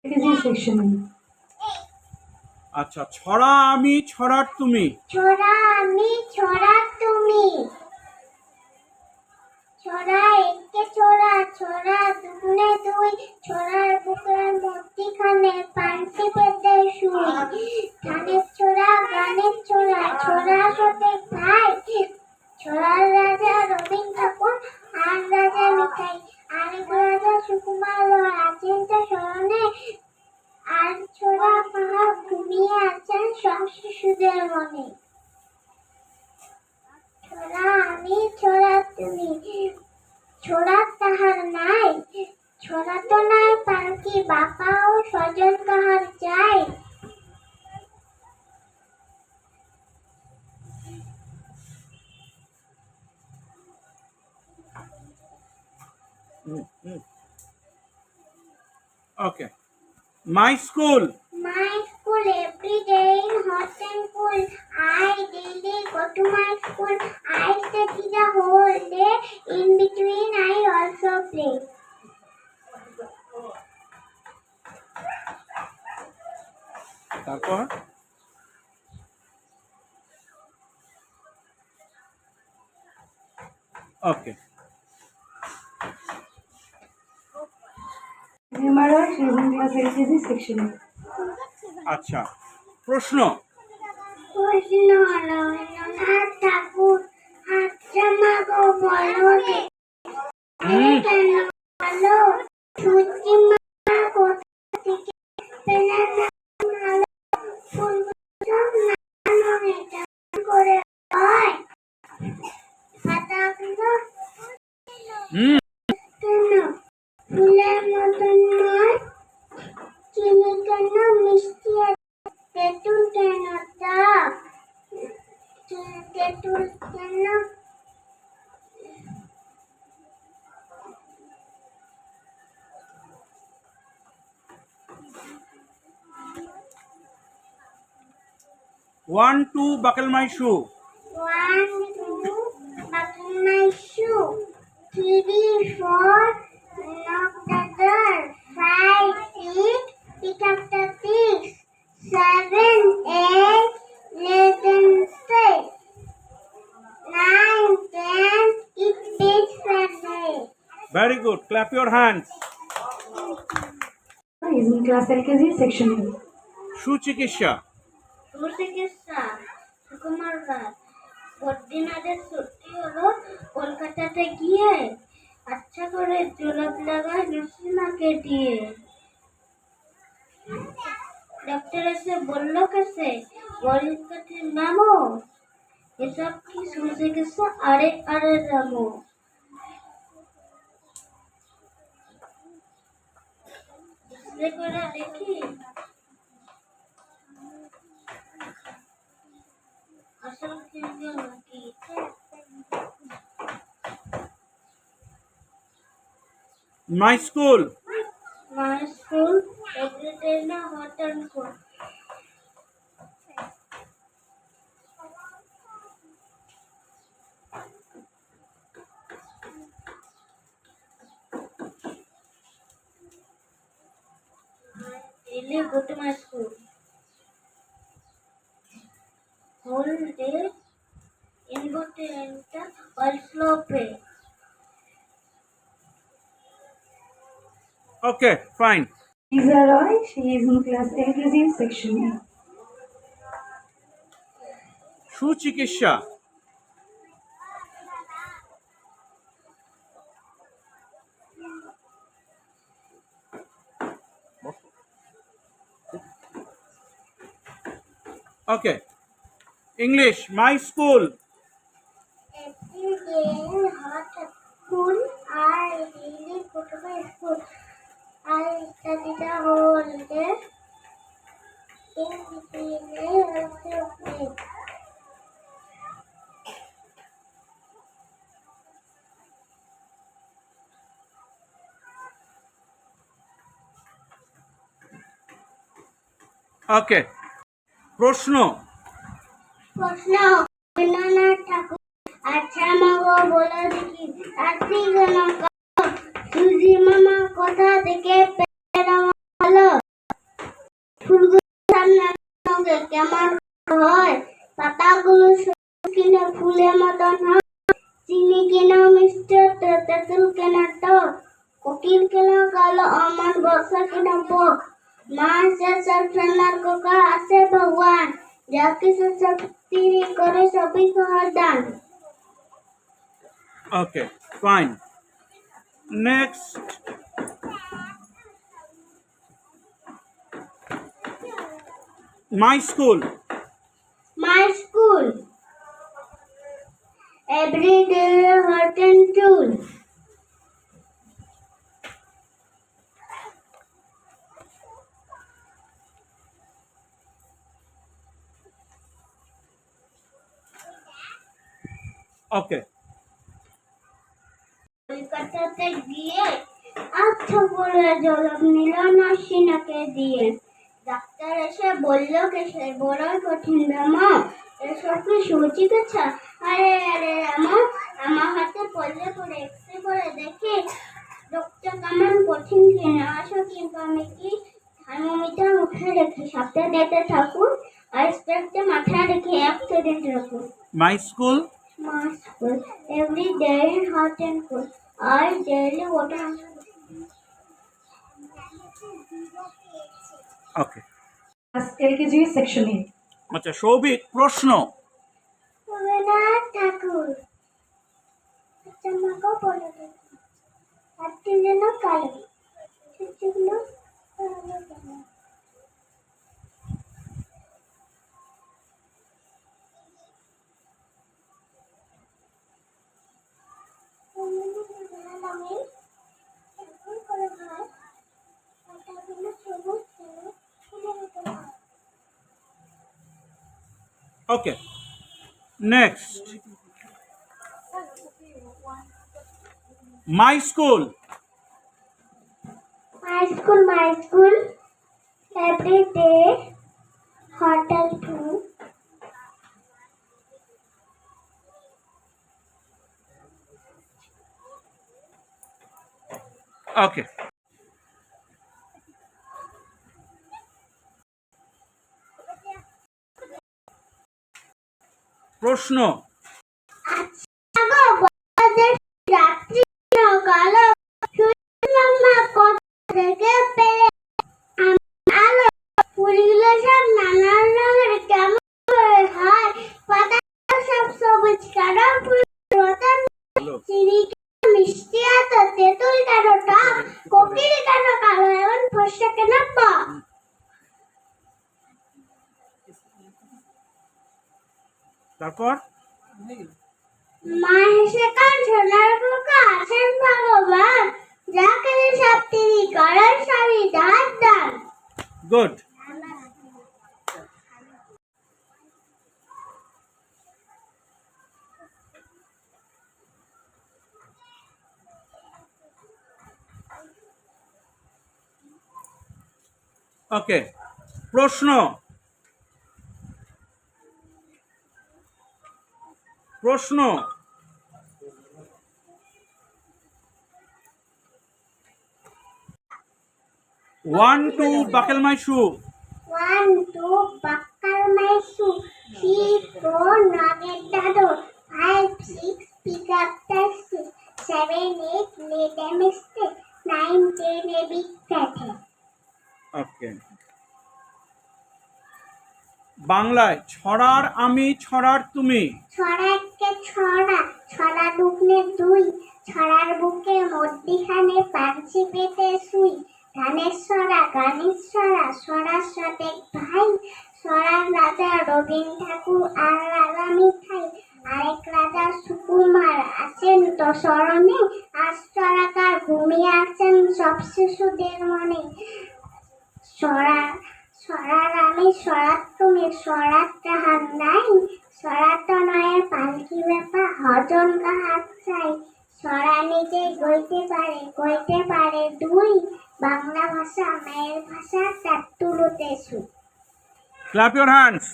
S4: UKG section.
S2: আচ্ছা, ছড়া আমি ছড়ার তুমি।
S3: ছড়া আমি ছড়া তুমি। ছড়া একে ছড়া ছড়া দুগুনে দুই ছড়ার বুকের মধ্যিখানে পান্তি পেতে শুই। গানের ছড়া গানের ছড়া ছড়া সাথে খাই। ছড়ার রাজা রবীন্দ্র ঠাকুর আর রাজা মিঠাই আরেক রাজা সুকুমার রয় আছেন তো স্মরণে। আর ছোড়া পাহাড় ঘুমিয়ে আছেন সব শিশুদের মনে। ছোড়া আমি ছোড়া তুমি, ছোড়া তাহার নাই। ছোড়া তো নাই পালকি বাপা ও স্বজন কাহার চাই।
S2: Okay, my school.
S3: My school every day in hot and cool. I daily go to my school. I study the whole day. In between I also play.
S2: তারপর ওকে,
S4: Nimara, she is in class LKG section.
S2: আচ্ছা, প্রশ্ন।
S3: প্রশ্ন রবীন্দ্রনাথ ঠাকুর আচ্ছা মা গো বলো গে কেন বলো সূর্যি মা কোথা থেকে পেলেন আলো ফুল সব নানো এটা করে হয় পাতাগুলো
S2: হুম
S3: কেন ফুলের মতন নয়? চিনি কেন মিষ্টি আছে? তেঁতুল কেন টক? তেঁতুল কেন?
S2: 1 2 buckle my shoe.
S3: 1 2 buckle my shoe. 3 4 knock the door. 5 6 pick up the things. 7 8 lay them straight. 9 10 eat big Sunday.
S2: Very good. Clap your hands.
S4: Is in class LKG section A.
S2: সুচিকিৎসা
S3: সুচিকিৎসা সুকুমার রায় বদ্রীনাথের ছুটি হলো কলকাতাতে গিয়ে আচ্ছা করে জোলাপ লাগায় নসিমাকে দিয়ে। ডক্টর এসে বলল কেসে গরিব কাঠির নামো এসব কি সুচিকিৎসা? আরে আরে রামো। করে দেখি আসল কিন্তু নাকি
S2: my school.
S3: My school every day na hot and cold. I daily go to my school. Whole day involved all slow pay.
S2: Okay, fine.
S4: Lisa Roy, she is in class LKG section A.
S2: সুচিকিৎসা Okay. English, my school.
S3: Every day hot and cool. I daily go to my school. I study the whole day. In between I also play.
S2: Okay. প্রশ্ন
S3: প্রশ্ন রবীন্দ্রনাথ ঠাকুর আচ্ছা মাগো বলো দেখি আসি কেন সুজি মামা কোথা থেকে পেলো হলো? ফুলগুলো সামনে সঙ্গে কেমন হয়? পাতাগুলো কিনা ফুলের মতন হয়? চিনি কেন মিষ্টি তেঁতুল কেন টক? কোকিল কেন কালো আমার বর্ষা কেন বক? মা সে সব সোনার কোকা আছে ভগবান যা কিছু শক্তি করে সবই দান।
S2: Okay, fine. Next. My school.
S3: My school every day hot and cool.
S2: Okay.
S3: কলকাতাতে গিয়ে আচ্ছা করে জবাব নিল নসিনাকে দিয়ে। ডাক্তার এসে বলল কেসে বড়ই কঠিন রামা এসব কি সুচিকিৎসা? আরে আরে রামা আমার হাতে পড়লে পরে এক্সরে করে দেখি ডক্টর কেমন কঠিন কিনা আসো কিন্তু আমি কি থার্মোমিটার মুখে রেখে সপ্তাহে দিতে থাকুন আইস প্যাকটা মাথায় রেখে 1 সেকেন্ড রাখুন।
S2: My school.
S3: My school every day hot and cool. I daily water.
S2: Okay.
S4: Class LKG section A.
S2: আচ্ছা সৌভিক প্রশ্ন
S3: রবীন্দ্রনাথ ঠাকুর আচ্ছা মাকে বলো দেখি হাতটি যেন কালো চুচুগুলো কালো কেন?
S2: Okay, next, my school.
S3: My school, every day, hotel too.
S2: Okay, প্রশ্ন,
S3: আমাদের রাত্রি কালো সূর্যমামা কত থেকে পেলে আলো ফুলগুলো সব নানান রঙের কেমন করে হয় পাতা সব সবুজ কালো ফুল রতন চিনি মিষ্টি এত তেঁতুল কেন টক কোকিল কেন কালো এমন ফর্সা কেন পক
S2: তারপর
S3: মা হেসে কান সোনার পোকা আছেন ভগবান যাকে সব তিনি করেন সবই দান দান
S2: গুড। ওকে, প্রশ্ন, প্রশ্ন, 1 2 buckle my shoe।
S3: 1 2 buckle my shoe 3 4 knock at the door 5 6 pick up the stick 7 8 make a mistake 9 10 a big fat head
S2: ওকে, বাংলায় ছড়ার আমি ছড়ার তুমি।
S3: ছড়াকে ছড়া ছড়া ডুবনে দুই ছড়ার বুকে মধ্যিখানে পাঞ্চি পেতে শুই ধানের ছড়া গানের ছড়া ছড়ার সাথে ভাই ছড়ার রাজা রবীন্দ্র ঠাকুর আর রাজা মিঠাই আরেক রাজা সুকুমার আছেন তো স্মরণে আর ছড়াকার ঘুমিয়ে আছেন সব শিশুদের মনে ছড়ার আমি ছড়ার তুমি ছড়ার তাহার নাই ছড়ার তো নয় পালকি ব্যাপার হজন কাহার চাই ছড়া নিজে গইতে পারে দুই বাংলা ভাষা মায়ের ভাষা তার তুলতে সুই
S2: ক্ল্যাপ ইউর হ্যান্ডস।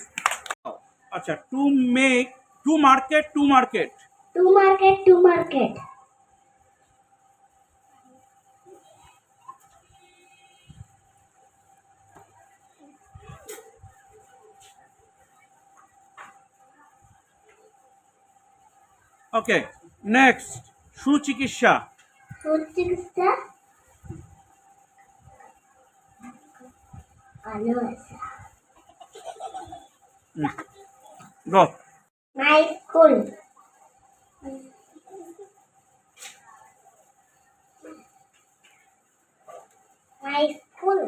S2: আচ্ছা, to make, to market, to market.
S3: To market to market
S2: okay, next, সুচিকিৎসা।
S3: সুচিকিৎসা ভালোবাসা
S2: গো।
S3: My school my school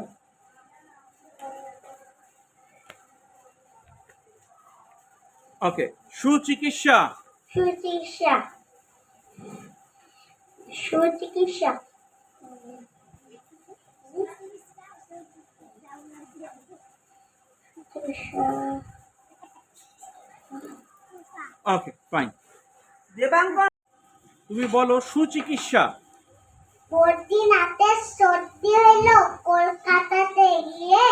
S2: okay, সুচিকিৎসা।
S3: সুচিকিৎসা সুচিকিৎসা
S2: ওকে, ফাইন।
S6: দেবাঙ্কন
S2: তুমি বলো সুচিকিৎসা।
S3: বদ্রীনাথের সর্দি হইল কলকাতাতে গিয়ে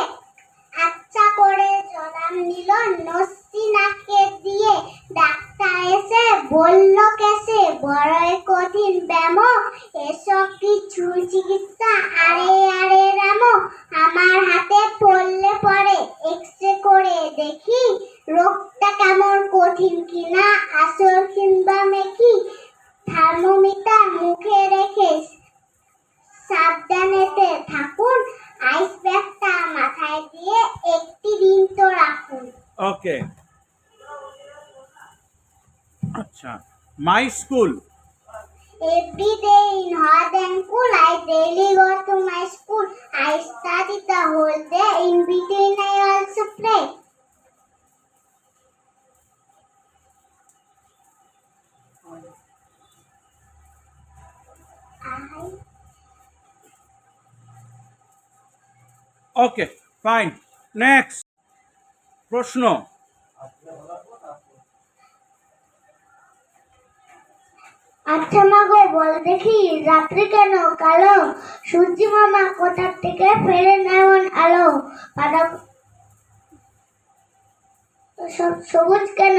S3: আচ্ছা করে জলাম নিল নস্যি নাকে দিয়ে ডাক্তার এসে বলল কেসে বড়ই কঠিন ব্যাম এসব কিছু চিকিৎসা আরে রাম আমার হাতে পড়লে পরে এক্সরে করে দেখি রোগটা কেমন কঠিন কিনা আসল কিংবা মেকি থার্মোমিটার মুখে রেখে সাবধানেতে থাকুন আইস ব্যাগটা মাথায় দিয়ে একটি দিন তো রাখুন
S2: ওকে, আচ্ছা, মাই school.
S3: Every day in hot and cool, I daily go to my school. I study the whole day. In between, I also play.
S2: Okay, fine. Next, প্রশ্ন,
S3: আচ্ছা মা গো, বল দেখি রাত্রি কেন কালো? সূর্য মামা কোথা থেকে ফেরেন এমন আলো? পাতা সবুজ কেন?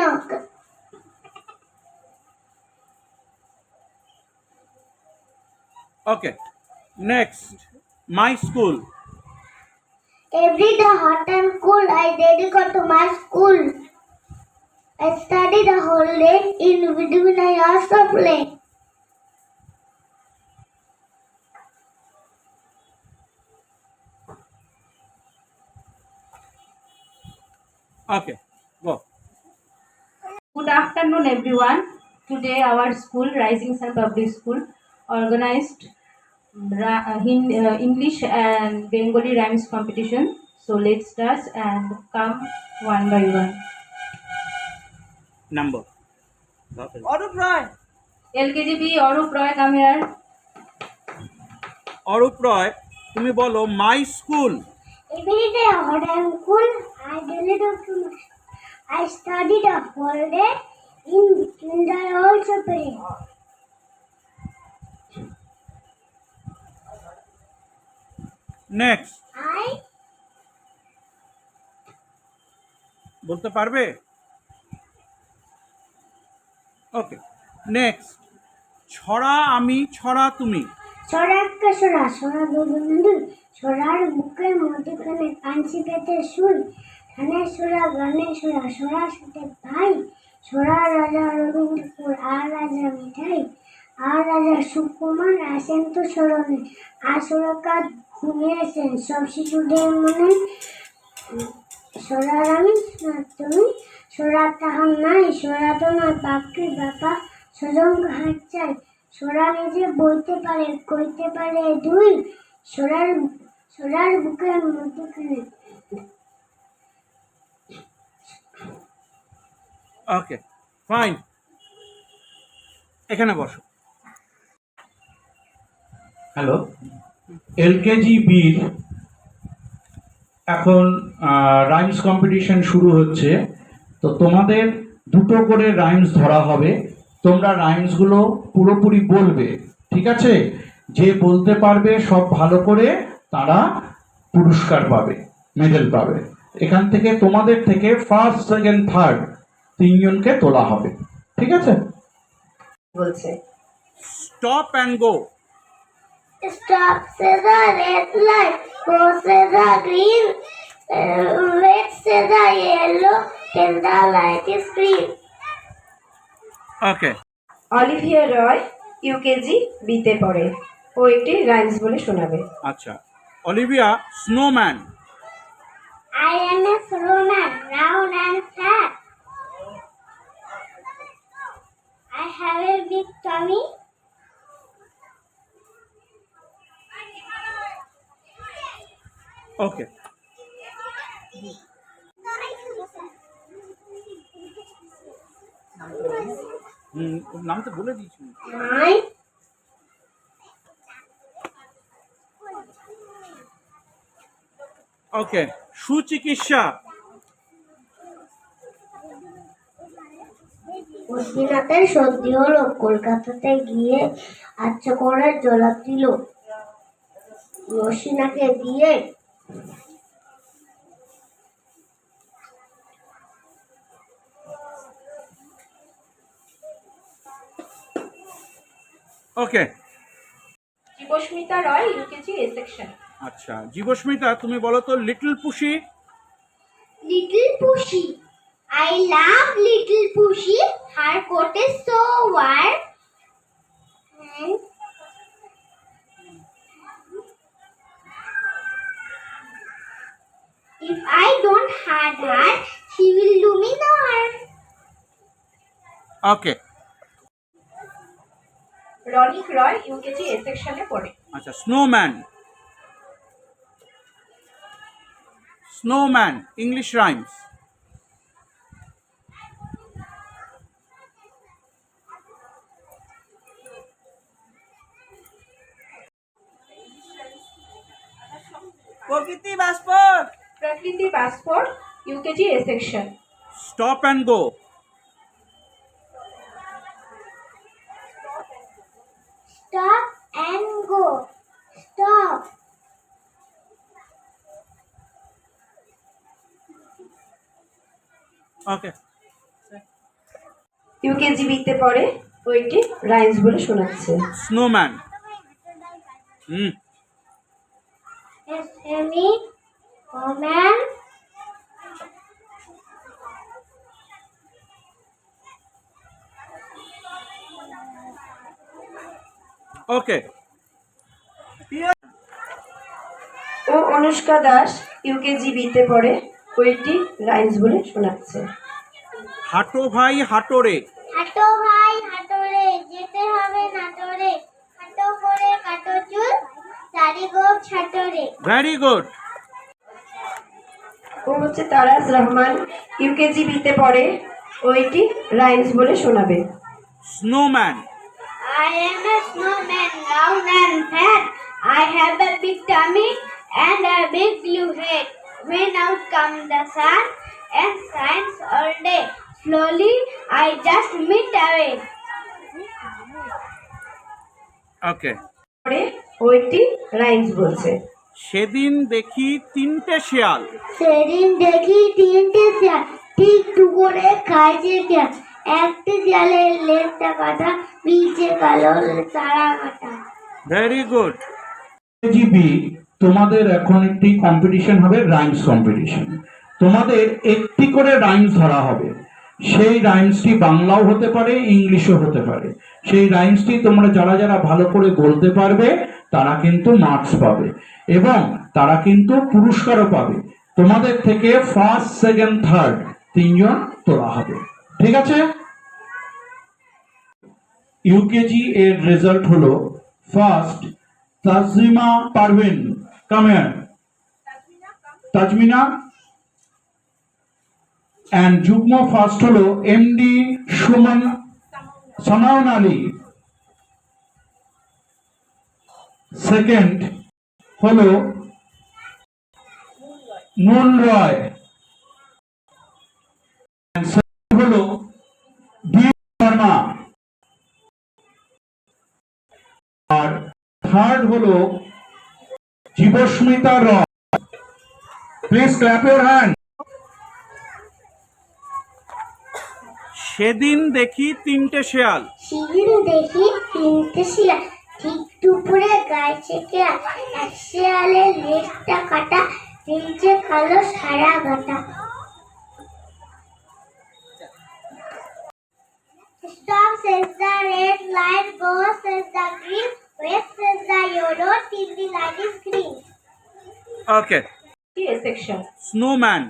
S2: Okay, next, my school.
S3: Every day hot and cool, I dedicate to my school. I study the whole day, in between I also play.
S2: Okay, go.
S1: Good afternoon, everyone. Today, our school, Rising Sun Public School, organized English and Bengali rhymes competition. So let's start and come one by one.
S2: Number
S6: Arup Roy.
S1: LKGB Arup Roy, come here.
S2: Arup Roy, তুমি বলো my school.
S3: Every day hot and cool, I dedicate to my I study the whole day, in between I also play.
S2: Next,
S3: I
S2: বলতে পারবে? ওকে, next, ছড়া আমি ছড়া তুমি।
S3: ছড়া একটা ছড়া, ছড়া দুই, ছড়ার বুকের মধ্যখানে কাঞ্চি পেতে শুই, ধানের ছড়া গানের ছড়া, ছড়ার সাথে ভাই, ছড়া রাজা রবীন্দ্রপুর আর রাজা মিঠাই, আর রাজা সুকুমার আসেন তো স্মরণে, আর সুরকার ঘুমিয়েছেন সব শিশুদের মনে, ছড়ার আমি তুমি, ছড়া তাহার নাই, ছড়া তো নয় পাখি বাপা, সজঙ্গ হাত চাই, ছড়া নিজে বইতে পারে কইতে পারে দুই, ছড়ার বুকের মধ্যখানে।
S2: ওকে, ফাইন, এখানে বসো। হ্যালো, এলকেজি বির এখন রাইমস কম্পিটিশন শুরু হচ্ছে। তো তোমাদের দুটো করে রাইমস ধরা হবে, তোমরা রাইমসগুলো পুরোপুরি বলবে, ঠিক আছে? যে বলতে পারবে সব ভালো করে তারা পুরস্কার পাবে, মেডেল পাবে। এখান থেকে তোমাদের থেকে ফার্স্ট সেকেন্ড থার্ড তিনজনকে তোলা হবে, ঠিক আছে?
S5: বলছে
S2: stop and go.
S3: Stop says the red light, go says the green, red says the yellow, till the light is green.
S2: Okay,
S5: Olivia Roy UKG বিতে পড়ে, ও একটি রাইমস বলে শোনাবে।
S2: আচ্ছা, Olivia, snowman.
S3: I am a snowman, round and flat. I have a big tummy.
S2: ওকে, নাম তো বলে দিয়েছি।
S3: I
S2: ওকে, সুচিকিৎসা।
S3: মুসলিনাথের সর্দি হলো, কলকাতাতে গিয়ে আচ্ছা করে জলা দিল, রসিনাকে দিয়ে
S2: ওকে,
S1: Jivosmita Roy, UKG A section.
S2: আচ্ছা, জীবস্মিতা, তুমি বলো তো লিটল পুষি।
S3: Little Pushy. I love Little Pushy. Her coat is so warm. And if I don't hurt her, she will do me no harm.
S2: Okay,
S1: Ronik Roy, UKG A section এ পড়ে।
S2: আচ্ছা, snowman. Snowman, English rhymes.
S6: প্রকৃতি ভাস্কর।
S1: Prakriti Passport, UKG A section.
S2: Stop and go. Okay.
S5: UKG বিতে পড়ে, ও একটি rhymes বলে শোনাচ্ছে।
S2: Snowman.
S3: Semi, woman,
S2: ওকে।
S5: ও Anushka Das UKG বিতে পড়ে, ও একটি রাইমস বলে শোনাচ্ছে।
S2: হাঁটো ভাই হাঁটো রে।
S3: হাঁটো ভাই হাঁটো রে, যেতে হবে নাটোরে, হাঁটো করে কাটো চুল, দাড়ি গোপ ছাটো রে।
S2: Very good.
S5: ও হচ্ছে তারাজ রহমান, ইউকেজি বিতে পড়ে, ও একটি রাইমস বলে শোনাবে।
S2: Snowman.
S3: I am a snowman, round and fat. I have a big tummy and a big blue head. When out comes the sun and shines all day, slowly I just melt away.
S2: ওকে।
S5: পরে ও একটি rhymes বলছে।
S2: সেদিন দেখি তিনটে শেয়াল।
S3: সেদিন দেখি তিনটে শিয়াল ঠিক টুকরে খাইছে শিয়াল, একটি শিয়ালের লেজটা কাটা, নিচে কালো সারা কাটা।
S2: Very good. জিবি তোমাদের এখন একটি কম্পিটিশন হবে, রাইমস কম্পিটিশন। তোমাদের একটি করে রাইমস ধরা হবে। সেই রাইমসটি বাংলাও হতে পারে, ইংলিশও হতে পারে। সেই রাইমসটি তোমরা যারা যারা ভালো করে বলতে পারবে তারা কিন্তু মার্কস পাবে এবং তারা কিন্তু পুরস্কারও পাবে। তোমাদের থেকে ফার্স্ট, সেকেন্ড, থার্ড তিনজন তোলা হবে, ঠিক আছে? ইউকেজি এর রেজাল্ট হলো first Tajrima Parvin, come here, Tajmina, and যুগ্ম ফার্স্ট হলো এমডি সুমন সানাউন আলী, সেকেন্ড হলো মুন রয়, হলো ডি শর্মা, আর থার্ড হলো Jibsmita Roy. Please clap your hand. সেদিন দেখি তিনটে শেয়াল।
S3: সেদিন দেখি তিনটে শিয়াল ঠিক দুপুরে গাইছে কেয়াল, এক শিয়ালের লেজটা কাটা, নিচে কালো সারা গাটা। Stop says the red light, go says the green, west says the yellow, till the light is green.
S2: Okay.
S1: A section.
S2: Snowman.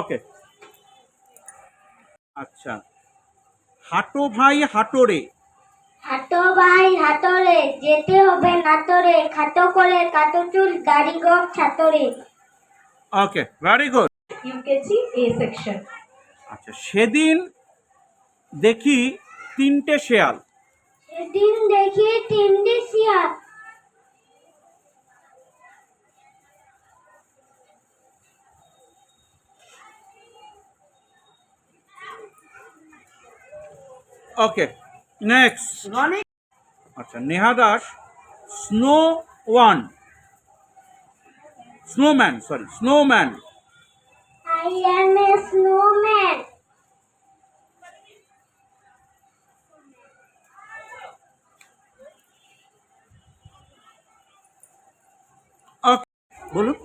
S2: Okay. আচ্ছা, হাঁটো ভাই হাঁটো রে।
S3: হাঁটো ভাই হাঁটো রে, যেতে হবে নাটোরে, খাটো করে কাটো চুল, দাড়ি গোপ ছাতরে।
S2: Okay, very good.
S1: UKG A section.
S2: আচ্ছা, সেদিন দেখি তিনটে শেয়াল।
S3: সেদিন দেখি তিনটে শিয়াল,
S2: ওকে, নেক্সট। আচ্ছা, Neha Das snow one, snowman, sorry snowman.
S3: I am a snowman.
S2: ওকে, বলুন।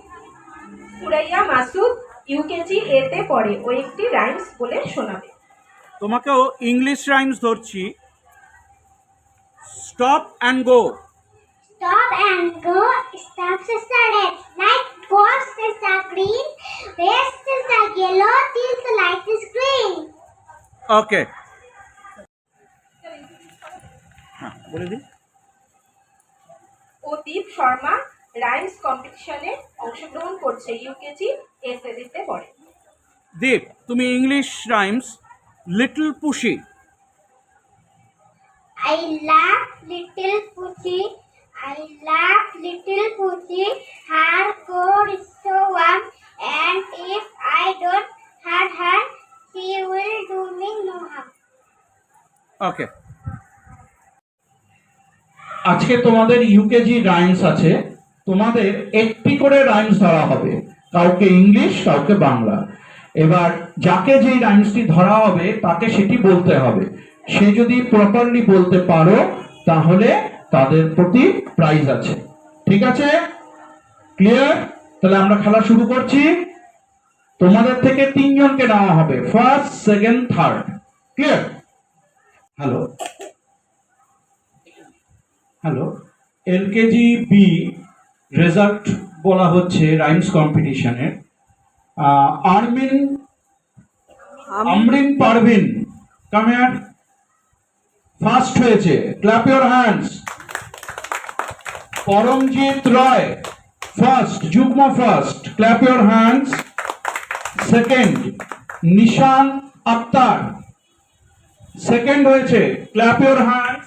S1: সুরাইয়া মাসুদ ইউকেজি এ তে পড়ে, ও একটি রাইমস বলে শোনাবে।
S2: তোমাকেও ইংলিশ রাইমস ধরছি। Stop and go.
S3: Stop and go, stop says the red light, go says the green, west says the yellow, till the light is green.
S2: ওকে, হ্যাঁ বলে দিন।
S1: ও দীপ শর্মা রাইমস কম্পিটিশনে অংশগ্রহণ করছে, ইউকেজি এসএ তে পড়ে।
S2: দীপ, তুমি English rhymes little pussy.
S3: I laugh little pussy, I laugh little pussy, her coat is so warm, and if I don't hurt her, she will do me no harm.
S2: ওকে। আজকে তোমাদের UKG rhymes আছে, তোমাদের একটি করে rhymes ধরা হবে, কাউকে English কাউকে বাংলা। এবার যাকে যেই রাইমসটি ধরা হবে তাকে সেটি বলতে হবে, সে যদি প্রপারলি বলতে পারো তাহলে তাদের প্রতি প্রাইজ আছে। ঠিক আছে, ক্লিয়ার? তাহলে আমরা খেলা শুরু করছি। তোমাদের থেকে 3 জনকে নেওয়া হবে, first, second, third. Clear? Hello hello, LKG B result বলা হচ্ছে রাইমস কম্পিটিশনের। Amrin Parvin come here, first হয়েছে, clap your hands. Paramjit Roy first, যুগ্ম first, clap your hands. Second, Nishan Akhtar second হয়েছে, clap your hands.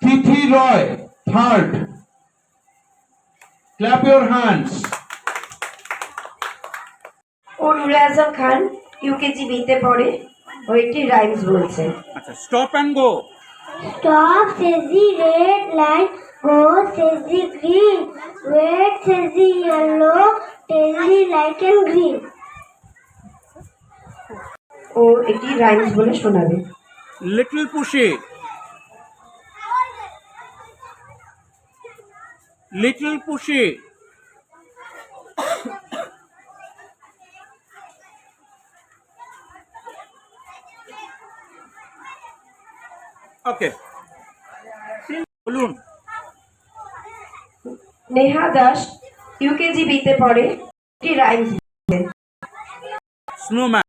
S2: Tithi Roy third, clap your hands.
S5: ও নুরে আজম খান ইউকেজি বিতে পড়ে, ও একটি রাইমস বলছে।
S2: আচ্ছা, stop and go.
S3: Stop says the red light, go says the green, wait says the yellow, tell the light and green.
S5: ও একটি rhymes বলে শোনাবে।
S2: Little পুশি, little পুশি। ওকে, বলুন।
S5: নেহা দাস ইউকেজি বিতে পড়ে, একটি রাইমস।
S2: স্নোম্যান।